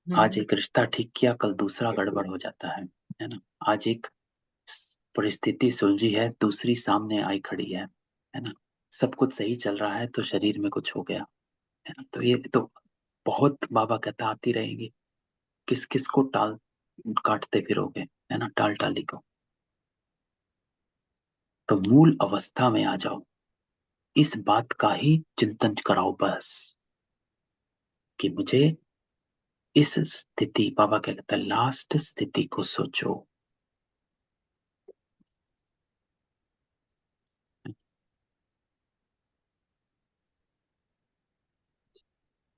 आज हम्म। एक रिश्ता ठीक किया, कल दूसरा गड़बड़ हो जाता है ना। आज एक परिस्थिति सुलझी है, दूसरी सामने आई खड़ी है ना। सब कुछ सही चल रहा है तो शरीर में कुछ हो गया, है ना। तो ये तो बहुत बाबा कहता आती रहेगी, किस किस को टाल काटते फिरोगे, है ना, टाल टाली को। तो मूल अवस्था में आ जाओ, इस बात का ही चिंतन कराओ बस, कि मुझे इस स्थिति, बाबा क्या कहता है, लास्ट स्थिति को सोचो।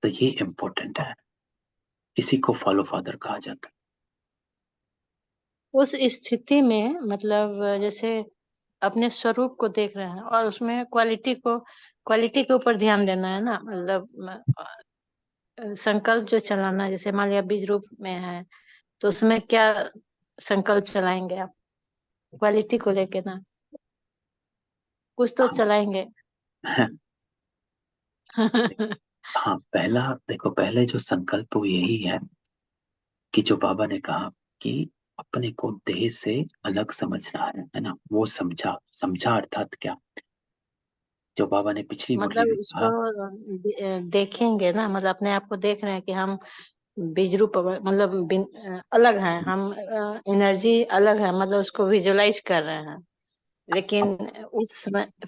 तो ये इंपॉर्टेंट है, इसी को फॉलो फादर कहा जाता उस स्थिति में मतलब जैसे अपने स्वरूप को देख रहे हैं और उसमें क्वालिटी के ऊपर ध्यान देना है ना। मतलब संकल्प जो चलाना है, जैसे मान लिया बीज रूप में है तो उसमें क्या संकल्प चलाएंगे आप? क्वालिटी को लेके ना, कुछ तो चलाएंगे। है। हाँ, पहला देखो, पहले जो संकल्प वो यही है कि जो बाबा ने कहा कि अपने को देह से अलग समझना है ना। वो समझा, समझा अर्थात क्या, जो बाबा ने पिछली मुरली मतलब में उसको कहा। देखेंगे ना, मतलब अपने आप को देख रहे हैं कि हम बीज रूप मतलब अलग हैं हम, एनर्जी अलग है, मतलब उसको विजुलाइज कर रहे हैं। अब लेकिन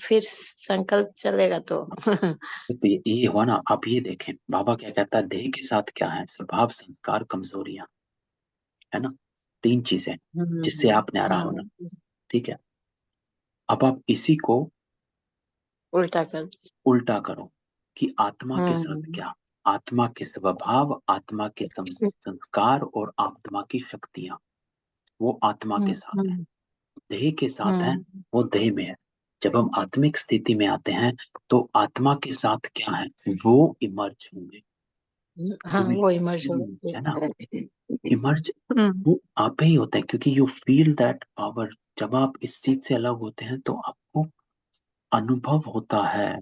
फिर संकल्प चलेगा तो तो ये हुआ ना। आप ये देखें, बाबा क्या कहता है, देह के साथ क्या है, स्वभाव, संस्कार, कमजोरियां, है ना। तीन चीजें जिससे आप न्यारा होना, हाँ, ठीक है। अब आप इसी को उल्टा कर। उल्टा करो, कि आत्मा के साथ हम्म। क्या, आत्मा के स्वभाव, आत्मा के संस्कार और आत्मा की शक्तियां, वो आत्मा के साथ है। हम्म। देह के साथ है, हम्म। वो देह में है। जब हम आत्मिक स्थिति में आते हैं तो आत्मा के साथ क्या है, वो इमर्ज होंगे। हाँ, You will- वो इमर्ज हो गया। है ना, इमर्ज हम्म। वो आप ही होते हैं, क्योंकि यू फील दैट पावर। जब आप इस चीज से अलग होते हैं तो आपको अनुभव होता है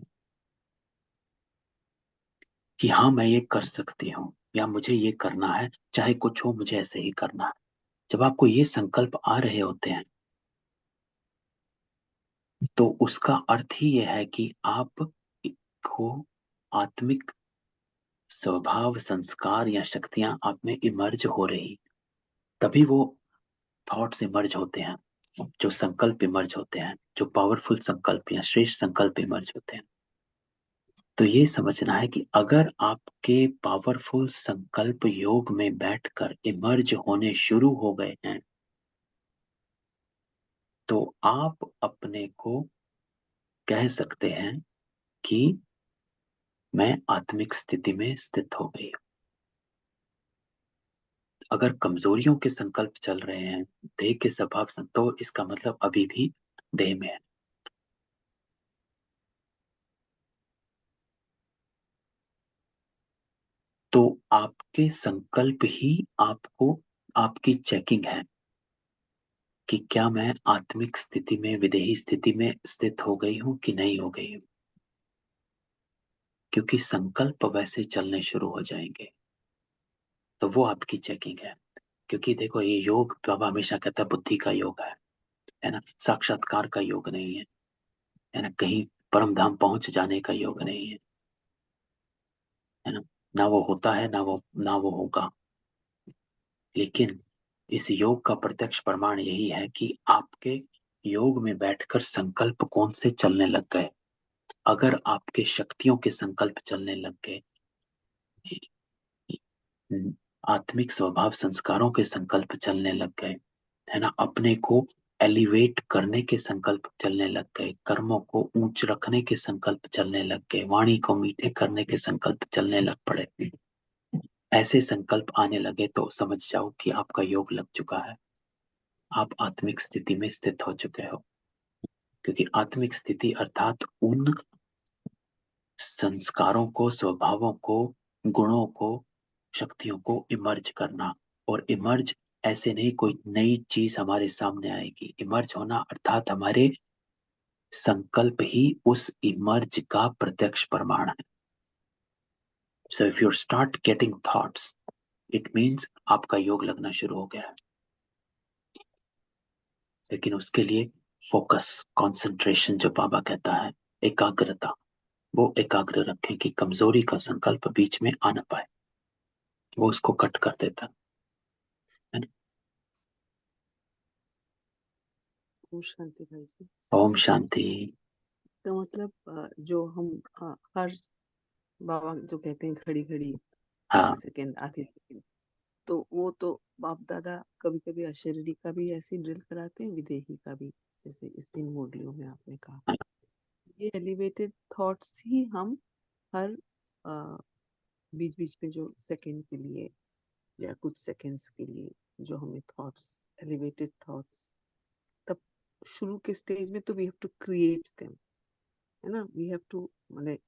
कि हाँ, मैं ये कर सकती हूँ, या मुझे ये करना है, चाहे कुछ हो मुझे ऐसे ही करना है। जब आपको ये संकल्प आ रहे होते हैं तो उसका अर्थ ही ये है कि आप को आत्मिक स्वभाव, संस्कार या शक्तियां आप में इमर्ज हो रही, तभी वो थॉट्स इमर्ज होते हैं। जो संकल्प इमर्ज होते हैं, जो पावरफुल संकल्प या श्रेष्ठ संकल्प इमर्ज होते हैं, तो ये समझना है कि अगर आपके पावरफुल संकल्प योग में बैठकर इमर्ज होने शुरू हो गए हैं, तो आप अपने को कह सकते हैं कि मैं आत्मिक स्थिति में स्थित हो गई। अगर कमजोरियों के संकल्प चल रहे हैं देह के स्वभाव से, तो इसका मतलब अभी भी देह में है। तो आपके संकल्प ही आपको, आपकी चेकिंग है कि क्या मैं आत्मिक स्थिति में, विदेही स्थिति में स्थित हो गई हूं कि नहीं हो गई हूं। क्योंकि संकल्प वैसे चलने शुरू हो जाएंगे, तो वो आपकी चेकिंग है। क्योंकि देखो, ये योग बाबा हमेशा कहता है बुद्धि का योग है ना, साक्षात्कार का योग नहीं है ना, कहीं परम धाम पहुंच जाने का योग नहीं है ना, ना वो होता है ना वो होगा। लेकिन इस योग का प्रत्यक्ष प्रमाण यही है कि आपके योग में बैठकर संकल्प कौन से चलने लग गए। अगर आपके शक्तियों के संकल्प चलने लग गए, आत्मिक स्वभाव संस्कारों के संकल्प चलने लग गए, है ना, अपने को एलिवेट करने के संकल्प चलने लग गए, कर्मों को ऊंच रखने के संकल्प चलने लग गए, वाणी को मीठे करने के संकल्प चलने लग पड़े, ऐसे संकल्प आने लगे, तो समझ जाओ कि आपका योग लग चुका है, आप आत्मिक स्थिति में स्थित हो चुके हो। क्योंकि आत्मिक स्थिति अर्थात उन संस्कारों को, स्वभावों को, गुणों को, शक्तियों को इमर्ज करना। और इमर्ज ऐसे नहीं कोई नई चीज हमारे सामने आएगी। इमर्ज होना अर्थात हमारे संकल्प ही उस इमर्ज का प्रत्यक्ष प्रमाण है। So if you start getting thoughts, it means आपका योग लगना शुरू हो गया है। लेकिन उसके लिए फोकस, कंसंट्रेशन, जो बाबा कहता है, एकाग्रता, वो एकाग्र रखें कि कमजोरी का संकल्प बीच में आ ना पाए, वो उसको कट कर देता है ना। ओम शांति भाई जी। ओम शांति। तो मतलब जो हम हर बाबा जो कहते हैं घड़ी घड़ी, एक हाँ सेकेंड, आधे सेकेंड, तो वो तो बाप दादा कभी कभी अशरीरी का भी ऐसी ड्रिल कराते हैं, विदेही का भी, जैसे इस इन मुरलियों में आपने कहा। ये एलिवेटेड थॉट्स ही हम हर बीच बीच में जो सेकंड के लिए या कुछ सेकंड्स के लिए जो हमें थॉट्स, एलिवेटेड थॉट्स, तब शुरू के स्टेज में तो we have to create them, है ना, वी हैव टू, मतलब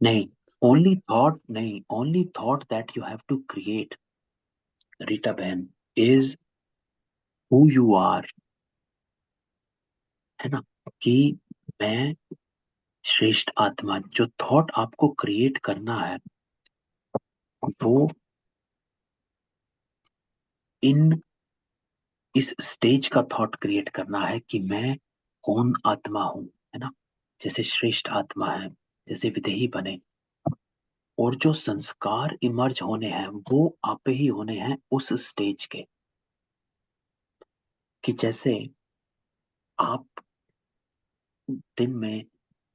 नहीं, ओनली थॉट नहीं, only thought that you have to create, Rita बहन, इज हु यू आर, है ना, कि मैं श्रेष्ठ आत्मा। जो थॉट आपको क्रिएट करना है वो इन इस स्टेज का थॉट क्रिएट करना है कि मैं कौन आत्मा हूं, है ना, जैसे श्रेष्ठ आत्मा है, जैसे विदेही बने। और जो संस्कार इमर्ज होने हैं वो आप ही होने हैं उस स्टेज के, कि जैसे आप दिन में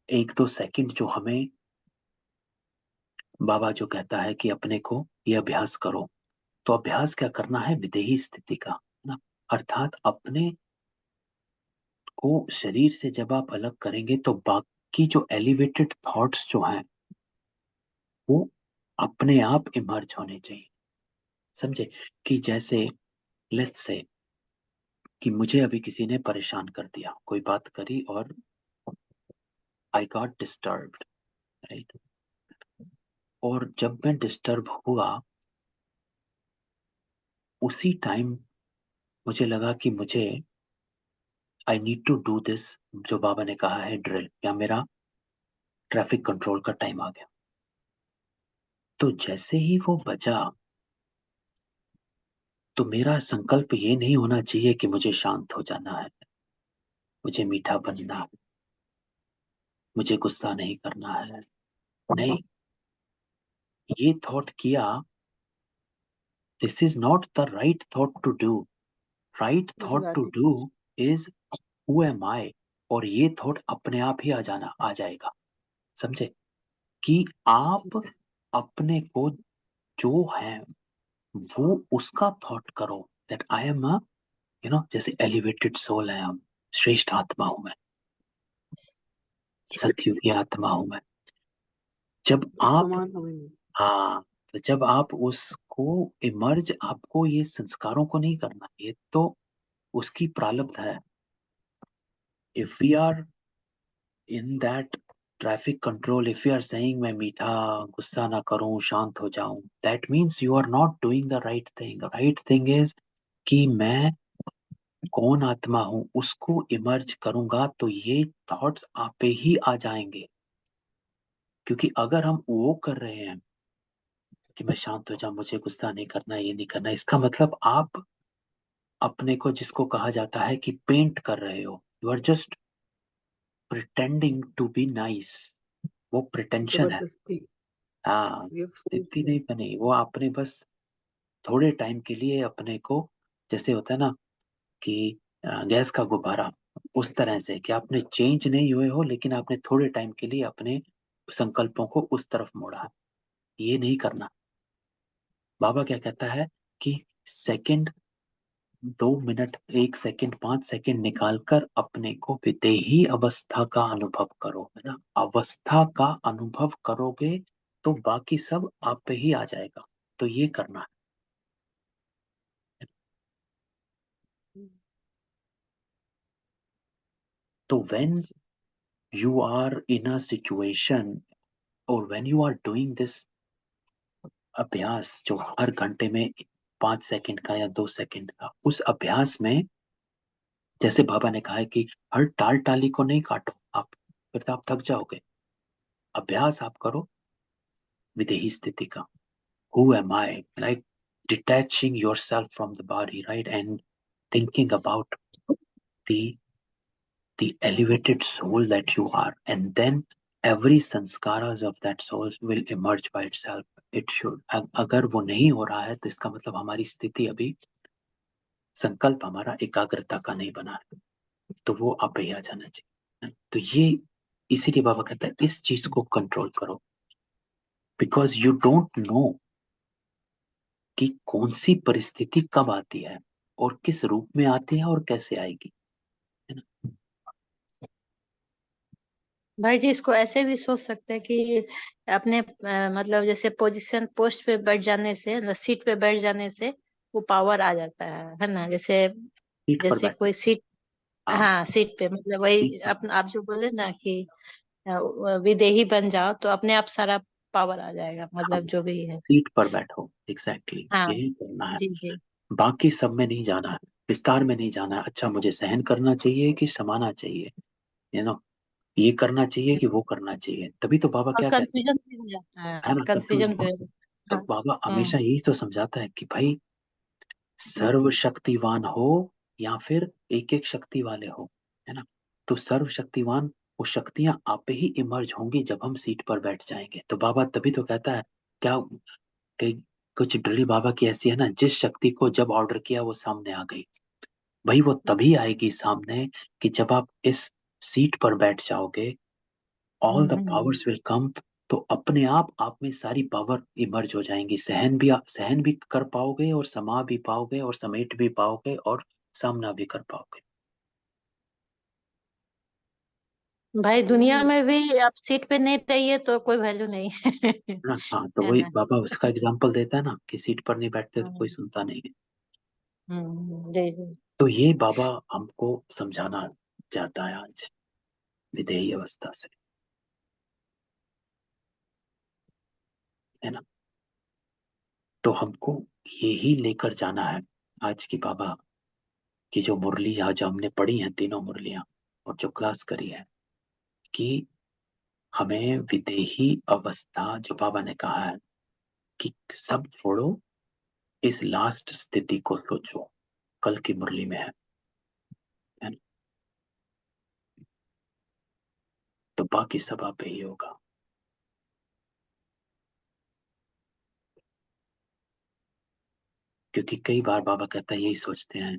1-2 सेकंड जो हमें बाबा जो कहता है कि अपने को ये अभ्यास करो, तो अभ्यास क्या करना है, विदेही स्थिति का, है ना, अर्थात अपने को शरीर से जब आप अलग करेंगे तो बाकी जो एलिवेटेड थॉट्स जो हैं वो अपने आप इमर्ज होने चाहिए। समझे, कि जैसे लेट्स से कि मुझे अभी किसी ने परेशान कर दिया, कोई बात करी और आई गॉट डिस्टर्ब्ड, राइट। और जब मैं डिस्टर्ब हुआ, उसी टाइम मुझे लगा कि मुझे I need to do this, जो बाबा ने कहा है ड्रिल, या मेरा ट्रैफिक कंट्रोल का टाइम आ गया। तो जैसे ही वो बजा, तो मेरा संकल्प ये नहीं होना चाहिए कि मुझे शांत हो जाना है, मुझे मीठा बनना है, मुझे गुस्सा नहीं करना है। नहीं, ये थॉट किया, this is not the right thought to do. Right thought to exactly. Do is who am आई, और ये थॉट अपने आप ही आ जाएगा। समझे कि आप अपने को जो है वो उसका थॉट करो, दैट आई एम अ जैसे एलिवेटेड सोल है, हम श्रेष्ठ आत्मा हूं मैं, सतयुगी आत्मा हूं मैं। जब उस आप, समान हमें। हाँ, तो जब आप उसको इमर्ज, आपको ये संस्कारों को नहीं करना, ये तो उसकी प्रारब्ध है। If we are in that traffic control, if you are saying मैं मीठा गुस्सा ना करूं, शांत हो जाऊं, that means you are not doing the right thing. Right thing is कि मैं कौन आत्मा हूं, उसको इमर्ज करूंगा तो ये थॉट्स आप पे ही आ जाएंगे। क्योंकि अगर हम वो कर रहे हैं कि मैं शांत हो जाऊं, मुझे गुस्सा नहीं करना, ये नहीं करना, इसका मतलब आप अपने को, जिसको कहा जाता है कि पेंट कर रहे हो, you are just pretending to be nice. वो प्रिटेंशन है। जबरदस्ती। हाँ, ये फोर्स स्थिति है। नहीं बनी, वो आपने बस थोड़े टाइम के लिए अपने को, जैसे होता है ना कि गैस का गुब्बारा, उस तरह से कि आपने चेंज नहीं हुए हो, लेकिन आपने थोड़े टाइम के लिए अपने संकल्पों को उस तरफ मोड़ा। ये नहीं करना। बाबा क्या कहता है कि सेकंड, 2 मिनट, 1 सेकंड, 5 सेकंड निकालकर अपने को विदेही अवस्था का अनुभव करो, है ना। अवस्था का अनुभव करोगे तो बाकी सब आप पे ही आ जाएगा। तो ये करना है। तो व्हेन अच्छा। you are in a situation, or when you are doing this अभ्यास, जो हर घंटे में 5 सेकंड का या 2 सेकंड का, उस अभ्यास में जैसे बाबा ने कहा है कि हर टाल टाली को नहीं काटो आप, फिर तो आप थक जाओगे। अभ्यास आप करो विदेही स्थिति का। Who am I, like detaching your self from the body, right, and thinking about the the elevated soul that you are, and then every sanskaras of that soul will emerge by itself. It should. अगर वो नहीं हो रहा है तो इसका मतलब हमारी स्थिति अभी, संकल्प हमारा एकाग्रता का नहीं बना है, तो वो आप ही आ जाना चाहिए। तो ये इसीलिए बाबा कहता है इस चीज को कंट्रोल करो, बिकॉज यू डोंट नो कि कौन सी परिस्थिति कब आती है और किस रूप में आती है और कैसे आएगी, है ना। भाई जी, इसको ऐसे भी सोच सकते हैं कि अपने मतलब जैसे पोजीशन पोस्ट पे बैठ जाने से, मतलब सीट पे बैठ जाने से वो पावर आ जाता है ना। जैसे सीट पर जैसे बैठे, कोई सीट, हाँ, हाँ सीट पे, मतलब वही सीट पर, आप जो बोले ना कि विदेही बन जाओ तो अपने आप सारा पावर आ जाएगा, हाँ, मतलब जो भी है। सीट पर बैठो, एग्जैक्टली हाँ यही करना है। जी जी। बाकी सब में नहीं जाना है, विस्तार में नहीं जाना है। अच्छा, मुझे सहन करना चाहिए कि समाना चाहिए, यू नो, ये करना चाहिए कि वो करना चाहिए, तभी तो बाबा और क्या कहते कंफ्यूजन भी हो जाता हैं, है है, ना, कंफ्यूज। कंफ्यूजन भी। तो हाँ। बाबा हमेशा हम्म यही तो समझाता है कि भाई सर्वशक्तिवान हो या फिर एक एक शक्ति वाले हो, है ना। तो सर्वशक्तिवान, वो शक्तियां आप ही इमर्ज होंगी जब हम सीट पर बैठ जाएंगे। तो बाबा तभी तो कहता है, क्या कई कुछ ड्रिल बाबा की ऐसी है ना, जिस शक्ति को जब ऑर्डर किया वो सामने आ गई। भाई वो तभी आएगी सामने कि जब आप इस सीट पर बैठ जाओगे, all the hmm. Powers will come. तो अपने आप में सारी पावर इमर्ज हो जाएंगी। सहन भी कर पाओगे और समा भी पाओगे और समेट भी पाओगे और सामना भी कर पाओगे। भाई दुनिया हम्म। में भी आप सीट पे नहीं रहिए तो कोई वैल्यू नहीं है। है ना, हाँ, तो है वही ना। बाबा उसका एग्जाम्पल देता है ना कि सीट पर नहीं बैठते तो कोई हम्म सुनता नहीं है। जी जी। तो ये बाबा हमको समझाना चाहता है आज विधेयी अवस्था से, है ना। तो हमको यही लेकर जाना है आज की बाबा की जो मुरली आज हमने पढ़ी है, तीनों मुरलियां, और जो क्लास करी है, कि हमें विदेही अवस्था, जो बाबा ने कहा है कि सब छोड़ो, इस लास्ट स्थिति को सोचो, कल की मुरली में है ना। तो बाकी सब आप ही होगा। क्योंकि कई बार बाबा कहता है, यही सोचते हैं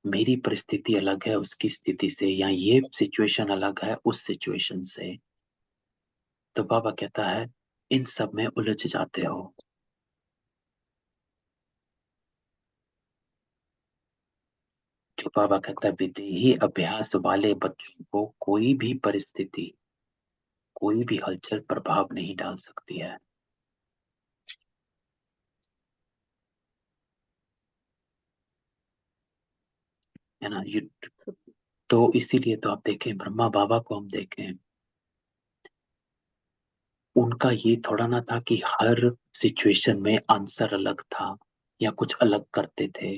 मेरी परिस्थिति अलग है उसकी स्थिति से, या ये सिचुएशन अलग है उस सिचुएशन से, तो बाबा कहता है इन सब में उलझ जाते हो। जो बाबा कहता है विधि अभ्यास वाले बच्चों को कोई भी परिस्थिति, कोई भी हलचल प्रभाव नहीं डाल सकती है ना। ये So, तो इसीलिए तो आप देखें ब्रह्मा बाबा को हम देखें, उनका ये थोड़ा ना था कि हर सिचुएशन में आंसर अलग था या कुछ अलग करते थे।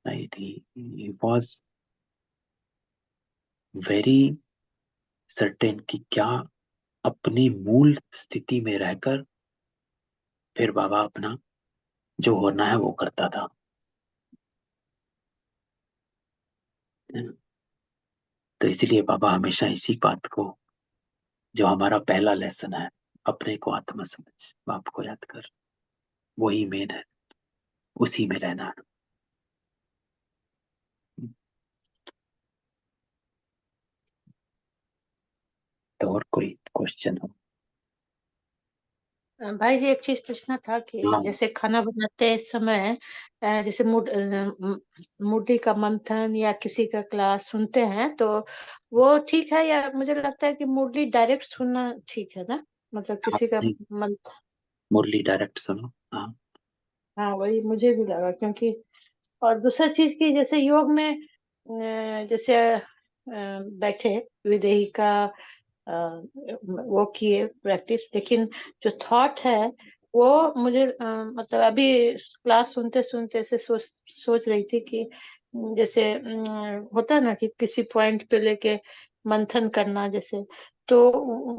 Right, he was very certain कि क्या अपनी मूल स्थिति में रहकर फिर बाबा अपना जो होना है वो करता था, है ना? तो इसीलिए बाबा हमेशा इसी बात को, जो हमारा पहला लेसन है, अपने को आत्मा समझ, बाप को याद कर, वही मेन है, उसी में रहना है। तो और कोई क्वेश्चन हो? भाई जी एक चीज पूछना था कि हाँ, जैसे खाना बनाते समय जैसे मुरली का मंथन या किसी का क्लास सुनते हैं तो वो ठीक है, या मुझे लगता है कि मुरली डायरेक्ट सुनना ठीक है ना, मतलब हाँ, किसी का नहीं, मंथ। मुरली डायरेक्ट सुनो। हाँ, हाँ वही मुझे भी लगा, क्योंकि और दूसरा चीज की जैसे योग में जैसे बैठे विदेही का वो किए प्रैक्टिस, लेकिन जो थॉट है वो मुझे मतलब अभी क्लास सुनते सुनते ऐसे सोच रही थी कि जैसे होता है ना कि किसी पॉइंट पे लेके मंथन करना जैसे, तो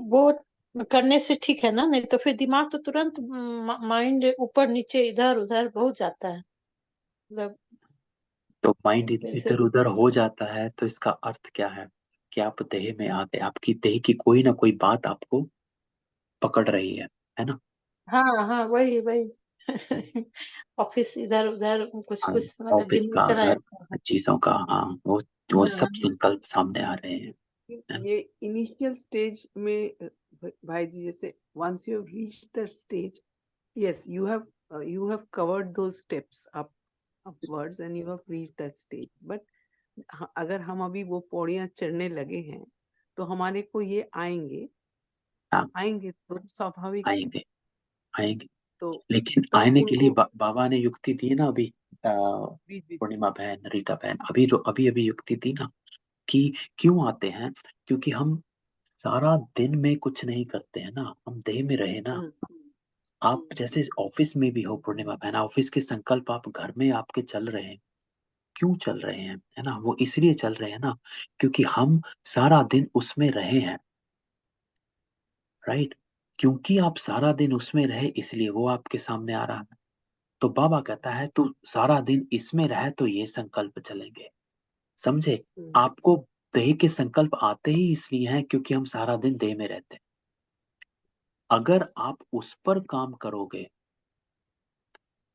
वो करने से ठीक है ना, नहीं तो फिर दिमाग तो तुरंत माइंड ऊपर नीचे इधर उधर बहुत जाता है, मतलब तो माइंड जैसे। इधर उधर हो जाता है तो इसका अर्थ क्या है कि आप देह में आ गए, आपकी देह की कोई ना कोई बात आपको पकड़ रही है ना? हाँ हाँ वही वही ऑफिस इधर उधर कुछ हाँ, कुछ मतलब ऑफिस दिमाग का, चला घर, जाता है। चीजों का, हाँ, वो सब हाँ संकल्प सामने आ रहे हैं, है ना? ये इनिशियल स्टेज में भाई जी, जैसे once you have reached that stage, yes, you have covered those steps upwards and you have reached that stage. But अगर हम अभी वो पौड़ियां चढ़ने लगे हैं तो हमारे को ये आएंगे, हाँ, आएंगे तो स्वाभाविक है। आएंगे, आएंगे। तो लेकिन तब आने के लिए उनको बाबा ने युक्ति दी ना अभी, बीच बीच पूर्णिमा बहन, रीटा बहन, अभी अभी युक्ति दी ना कि क्यों आते हैं, क्योंकि हम सारा दिन में कुछ नहीं करते हैं ना, हम देह में रहे ना। आप जैसे ऑफिस में भी हो पूर्णिमा बहन, ऑफिस के संकल्प आप घर में आपके चल रहे हैं, क्यों चल रहे हैं, है ना? वो इसलिए चल रहे हैं ना क्योंकि हम सारा दिन उसमें रहे हैं। राइट, क्योंकि आप सारा दिन उसमें रहे इसलिए वो आपके सामने आ रहा है। तो बाबा कहता है तू सारा दिन इसमें रहे तो ये संकल्प चलेंगे, समझे? आपको देह के संकल्प आते ही इसलिए हैं क्योंकि हम सारा दिन देह में रहते हैं। अगर आप उस पर काम करोगे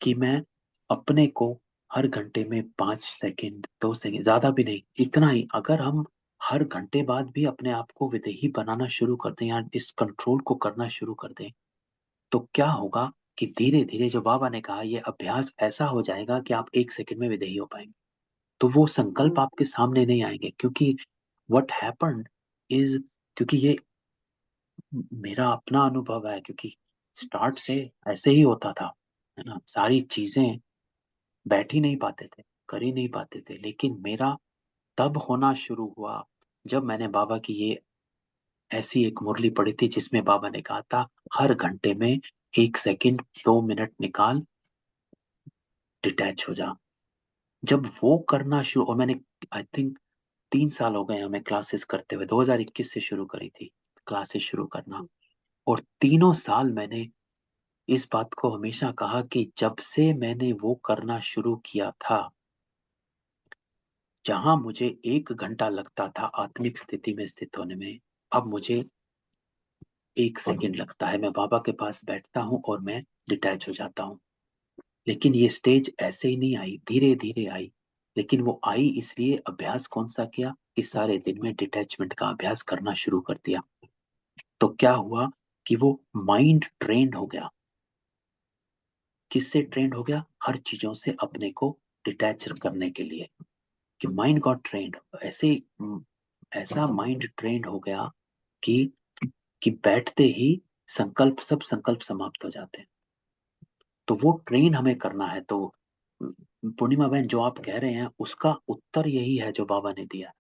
कि मैं अपने को हर घंटे में 5 सेकंड 2 सेकंड, ज्यादा भी नहीं, इतना ही, अगर हम हर घंटे बाद भी अपने आप को विदेही बनाना शुरू कर दें या इस कंट्रोल को करना शुरू कर दें, तो क्या होगा कि धीरे धीरे जो बाबा ने कहा ये अभ्यास ऐसा हो जाएगा कि आप 1 सेकंड में विदेही हो पाएंगे। तो वो संकल्प आपके सामने नहीं आएंगे, क्योंकि व्हाट हैपेंड इज, क्योंकि ये मेरा अपना अनुभव है, क्योंकि स्टार्ट से ऐसे ही होता था, है ना? सारी चीजें बैठ ही नहीं पाते थे, कर ही नहीं पाते थे, लेकिन मेरा तब होना शुरू हुआ जब मैंने बाबा की ये ऐसी एक मुरली पढ़ी थी जिसमें बाबा ने कहा था हर घंटे में 1 सेकंड 2 मिनट निकाल, डिटैच हो जा। जब वो करना शुरू, और मैंने आई थिंक 3 साल हो गए हमें क्लासेस करते हुए, 2021 से शुरू करी थी क्लासेस शुरू करना, और तीनों साल मैंने इस बात को हमेशा कहा कि जब से मैंने वो करना शुरू किया था, जहां मुझे 1 घंटा लगता था आत्मिक स्थिति में स्थित होने में, अब मुझे 1 सेकंड लगता है। मैं बाबा के पास बैठता हूँ और मैं डिटैच हो जाता हूँ। लेकिन ये स्टेज ऐसे ही नहीं आई, धीरे धीरे आई। लेकिन वो आई इसलिए अभ्यास कौन सा किया कि सारे दिन में डिटैचमेंट का अभ्यास करना शुरू कर दिया। तो क्या हुआ कि वो माइंड ट्रेंड हो गया। किससे ट्रेंड हो गया? हर चीजों से अपने को डिटैच करने के लिए, कि माइंड गॉट ट्रेंड। ऐसे ऐसा माइंड ट्रेंड हो गया कि बैठते ही सब संकल्प समाप्त हो जाते हैं। तो वो ट्रेन हमें करना है। तो पूर्णिमा बहन, जो आप कह रहे हैं उसका उत्तर यही है जो बाबा ने दिया,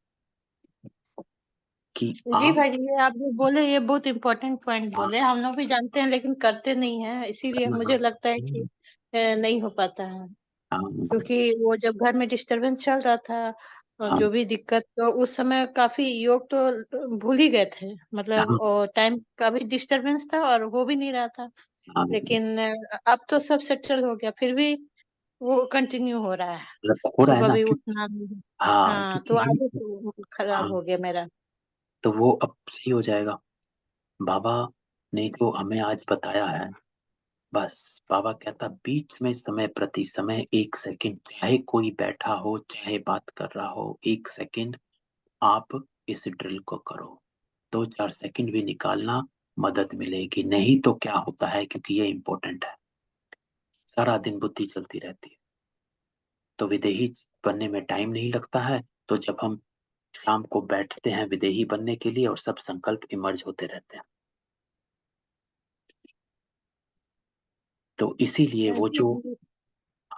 कि जी आप भाई जी, ये आप जो बोले ये बहुत इम्पोर्टेंट पॉइंट हाँ, बोले। हम लोग भी जानते हैं लेकिन करते नहीं है, इसीलिए मुझे लगता है कि नहीं हो पाता है। हाँ, क्योंकि वो जब घर में डिस्टरबेंस चल रहा था और हाँ, जो भी दिक्कत, तो उस समय काफी योग तो भूल ही गए थे, मतलब टाइम का भी डिस्टरबेंस था और हो भी नहीं रहा था। हाँ, लेकिन अब तो सब सेटल हो गया, फिर भी वो कंटिन्यू हो रहा है। मतलब हो रहा है सुबह ना, भी क्योंकि उठना नहीं। हाँ, हाँ, तो क्योंकि हम आदत तो खराब हाँ, हो गया मेरा। तो वो अब सही हो जाएगा। बाबा ने तो हमें आज बताया है। बस बाबा कहता, बीच में समय प्रति समय 1 सेकंड, चाहे कोई बैठा हो चाहे बात कर रहा हो, 1 सेकंड आप इस ड्रिल को करो। 2-4 सेकंड भी निकालना, मदद मिलेगी। नहीं तो क्या होता है, क्योंकि ये इंपॉर्टेंट है, सारा दिन बुद्धि चलती रहती है, तो विदेही बनने में टाइम नहीं लगता है। तो जब हम शाम को बैठते हैं विदेही बनने के लिए, और सब संकल्प इमर्ज होते रहते हैं। तो इसीलिए वो जी जो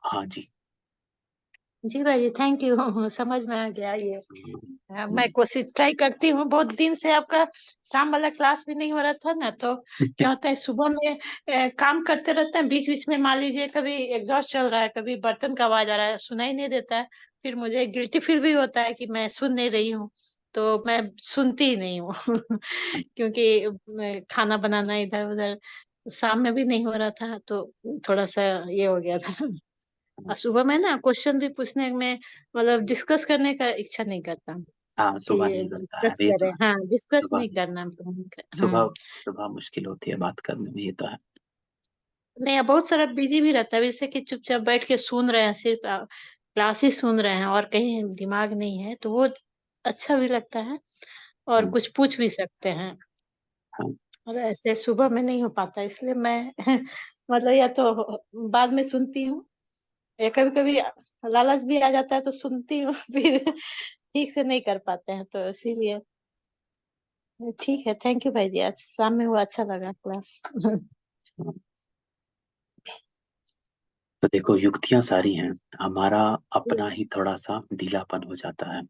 हाँ जी। जी भाई जी, थैंक यू। समझ में आ गया ये। हम्म, मैं कोशिश ट्राई करती हूँ। बहुत दिन से आपका शाम वाला क्लास भी नहीं हो रहा था ना, तो क्या होता है सुबह में काम करते रहते हैं, बीच बीच में मान लीजिए कभी एग्जॉस्ट चल रहा है, कभी बर्तन का आवाज आ रहा है, सुनाई नहीं देता है। फिर मुझे गिल्टी फील भी होता है कि मैं सुन नहीं रही हूँ, तो मैं सुनती ही नहीं हूँ। क्योंकि खाना बनाना इधर उधर शाम में भी नहीं हो रहा था, तो थोड़ा सा ये हो गया था। और सुबह में ना क्वेश्चन भी पूछने में, मतलब डिस्कस करने का इच्छा नहीं करता हाँ, कि सुबह ये नहीं करता है डिस्कस ये तो करें। है। हाँ, डिस्कस सुबह नहीं करना। सुबह सुबह मुश्किल होती है बात करने में, ये तो है। नहीं, बहुत सारा बिजी भी रहता है, जैसे कि चुपचाप बैठ के सुन रहे हैं, सिर्फ क्लास ही सुन रहे हैं और कहीं दिमाग नहीं है, तो वो अच्छा भी लगता है और हाँ, कुछ पूछ भी सकते हैं। हाँ, और ऐसे सुबह में नहीं हो पाता, इसलिए मैं मतलब या तो बाद में सुनती हूँ, या कभी कभी लालच भी आ जाता है तो सुनती हूँ। फिर ठीक से नहीं कर पाते हैं, तो इसीलिए ठीक है। थैंक यू भाई जी, आज शाम में हुआ, अच्छा लगा क्लास। हाँ। तो देखो, युक्तियां सारी हैं, हमारा अपना ही थोड़ा सा ढीलापन हो जाता है।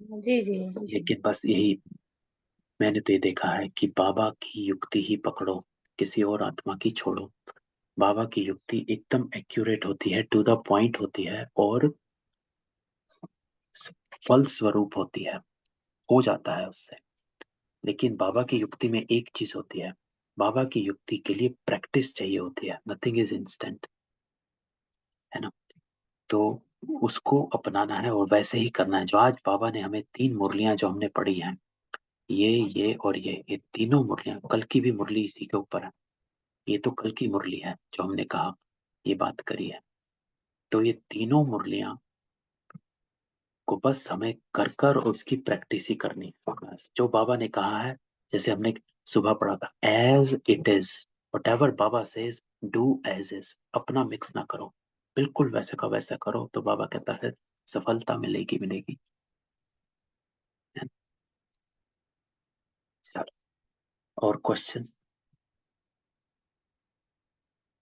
जी जी जी। लेकिन बस यही, मैंने तो ये देखा है कि बाबा की युक्ति ही पकड़ो, किसी और आत्मा की छोड़ो। बाबा की युक्ति एकदम एक्यूरेट होती है, टू द पॉइंट होती है, और फल स्वरूप होती है, हो जाता है उससे। लेकिन बाबा की युक्ति में एक चीज होती है, बाबा की युक्ति के लिए प्रैक्टिस चाहिए होती है। नथिंग इज इंस्टेंट, है ना। तो उसको अपनाना है और वैसे ही करना है। जो आज बाबा ने हमें 3 मुरलियां जो हमने पढ़ी हैं, ये और ये तीनों मुरलियां, कल की भी मुरली इसी के ऊपर है। ये तो कल की मुरली है जो हमने कहा, ये बात करी है। तो ये तीनों मुरलियां को बस हमें कर कर उसकी प्रैक्टिस ही करनी है। बस जो बाबा ने कहा है, जैसे हमने सुबह पढ़ा था, as it is, whatever Baba says, do as is. अपना मिक्स ना करो, बिल्कुल वैसे का वैसा करो, तो बाबा कहता है सफलता मिलेगी मिलेगी। चलो, और क्वेश्चन?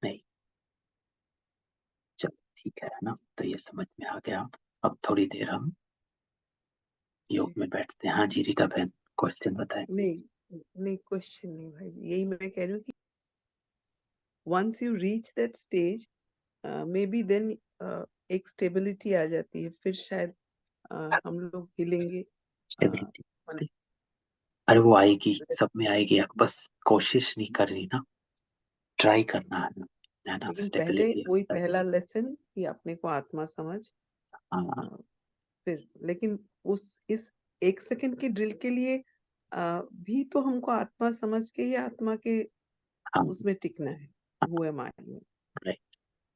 नहीं? चलो ठीक है ना, तो ये समझ में आ गया। अब थोड़ी देर हम योग जी में बैठते हैं। हाँ जी, रीता बहन, क्वेश्चन बताएं। नहीं नहीं, क्वेश्चन नहीं भाई जी, यही मैं कह रही हूँ कि once you reach that stage, maybe then एक स्टेबिलिटी आ जाती है, फिर शायद हम लोग हिलेंगे। स्टेबिलिटी, मतलब अरे वो आएगी, सब में आएगी, अब बस कोशिश नहीं कर रही ना, ट्राई करना है ना, लेकिन पहले स्टेबिलिटी। वही पहला लेसन कि अपने को आत्मा समझ। हाँ, अ, फिर लेकिन उस इस 1 सेकंड की ड्रिल के लिए भी तो हमको आत्मा समझ के ही आत्मा के हाँ, उसमें टिकना है। हाँ, हु एम आई। राइट।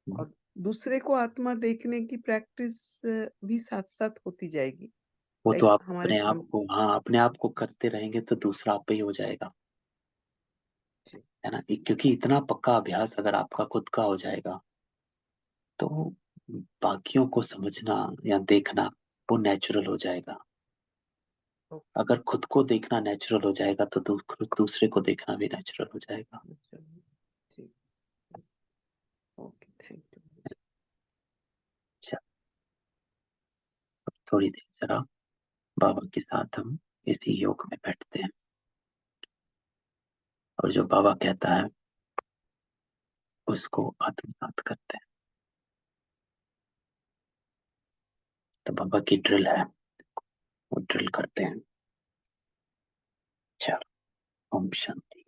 और दूसरे को आत्मा देखने की प्रैक्टिस भी साथ साथ होती जाएगी। वो तो लाइक आप हमारे अपने आप सामने। को, हाँ, अपने आप को करते रहेंगे तो दूसरा आप पे ही हो जाएगा, जी, है ना। क्योंकि इतना पक्का अभ्यास अगर आपका खुद का हो जाएगा तो बाकियों को समझना या देखना वो नेचुरल हो जाएगा। ओके, अगर खुद को देखना नेचुरल हो जाएगा तो दूसरे को देखना भी नेचुरल हो जाएगा। जी, ओके, थैंक यू। अच्छा, अब थोड़ी देर जरा बाबा के साथ हम इसी योग में बैठते हैं और जो बाबा कहता है उसको आत्मसात करते हैं। तो बाबा की ड्रिल है, वो ड्रिल करते हैं। चलो, ओम शांति।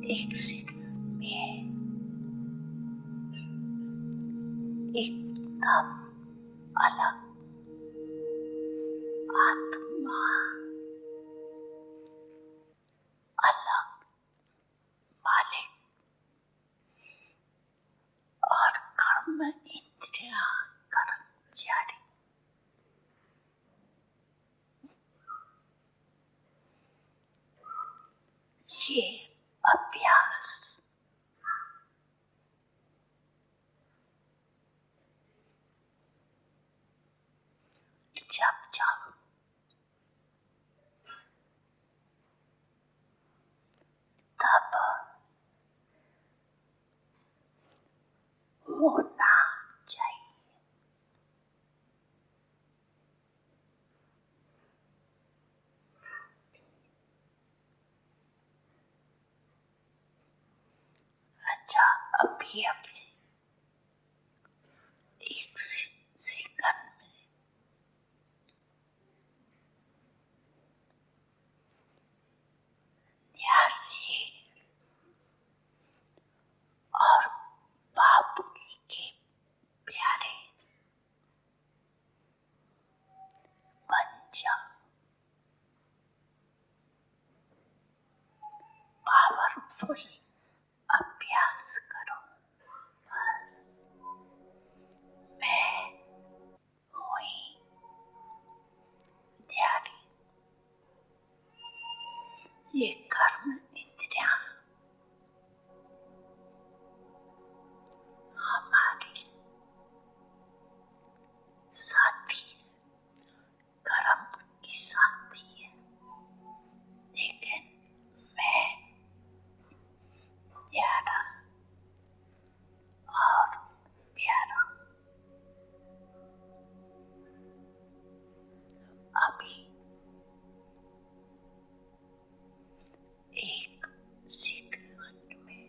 एक सेकंड में एकदम अलग आत्मा, अलग मालिक और कर्म इंद्रिया कर्मचारी। जब जब तब होना चाहिए। अच्छा, अभी अभी एक सेकंड में न्यारे और बाबू के प्यारे बच्चा पावरफुल अभ्यास करो। बस मैं हुई न्यारी। ये कर्म इंद्रियां हमारी साथी है, कर्म की साथी है, लेकिन मैं न्यारा और प्यारा। अभी एक सेकंड में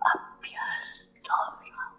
अभ्यास दोहराओ।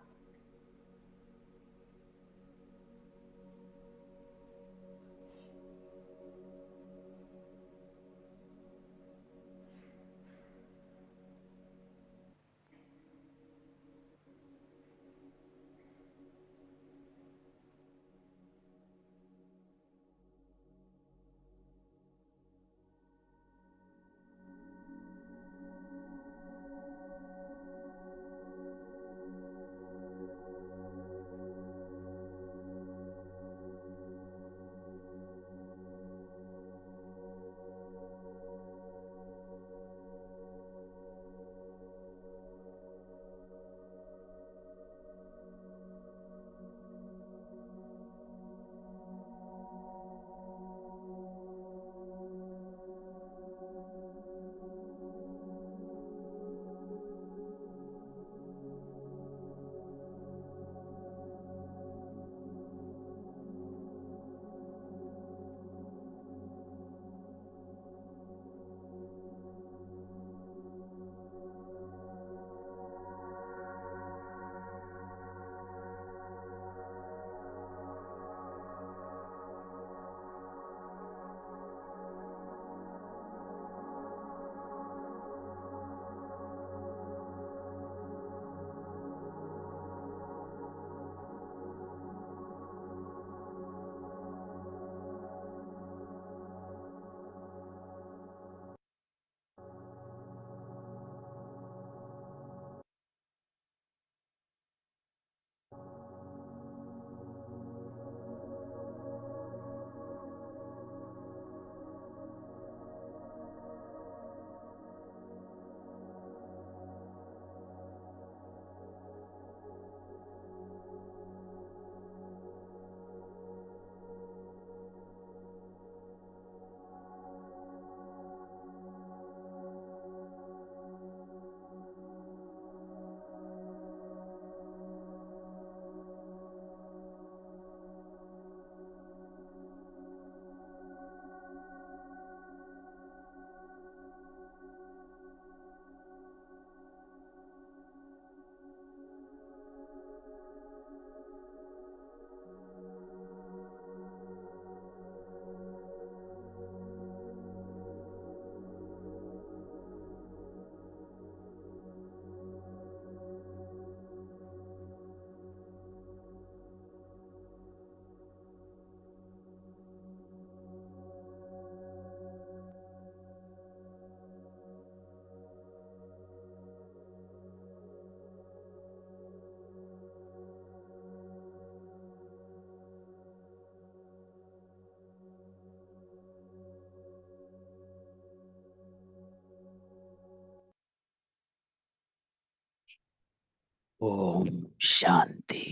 ओम शांति।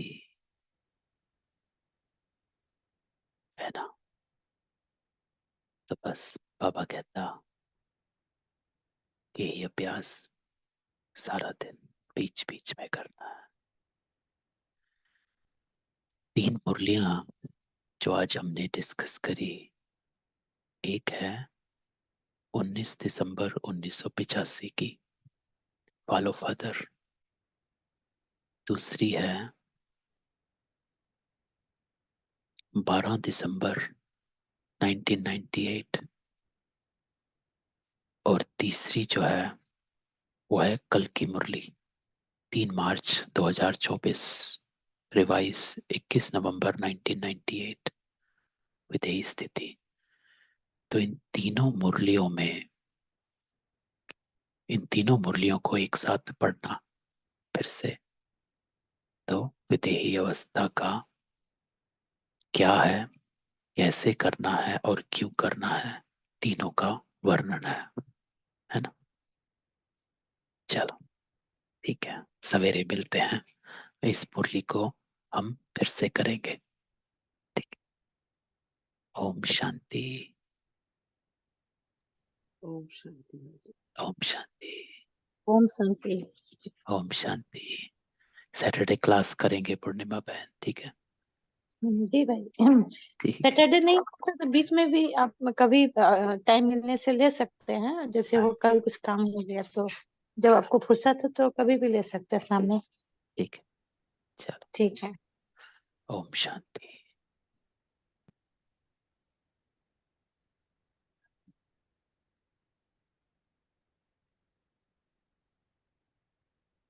ना। तो बस बाबा कहता कि यही अभ्यास सारा दिन बीच बीच में करना है। 3 मुरलियां जो आज हमने डिस्कस करी, एक है 19 दिसंबर 1985 की फॉलो फादर, दूसरी है 12 दिसंबर 1998, और तीसरी जो है वो है कल की मुरली 3 मार्च 2024, रिवाइज 21 नवंबर 1998, विधेयी स्थिति। तो इन तीनों मुरलियों को एक साथ पढ़ना फिर से। तो विधेयी अवस्था का क्या है, कैसे करना है और क्यों करना है, तीनों का वर्णन है ना। चलो ठीक है, सवेरे मिलते हैं, इस मुरली को हम फिर से करेंगे। ठीक, ओम शांति। ओम शांति माँ जी। ओम शांति। ओम शांति। ओम शांति। सैटरडे क्लास करेंगे पूर्णिमा बहन, ठीक है। जी भाई। ठीक है, सैटरडे नहीं होता तो बीच में भी आप कभी टाइम मिलने से ले सकते हैं, जैसे हाँ, वो कभी कुछ काम हो गया तो जब आपको फुर्सत है तो कभी भी ले सकते हैं सामने। ठीक है, चलो ठीक है। ओम शांति।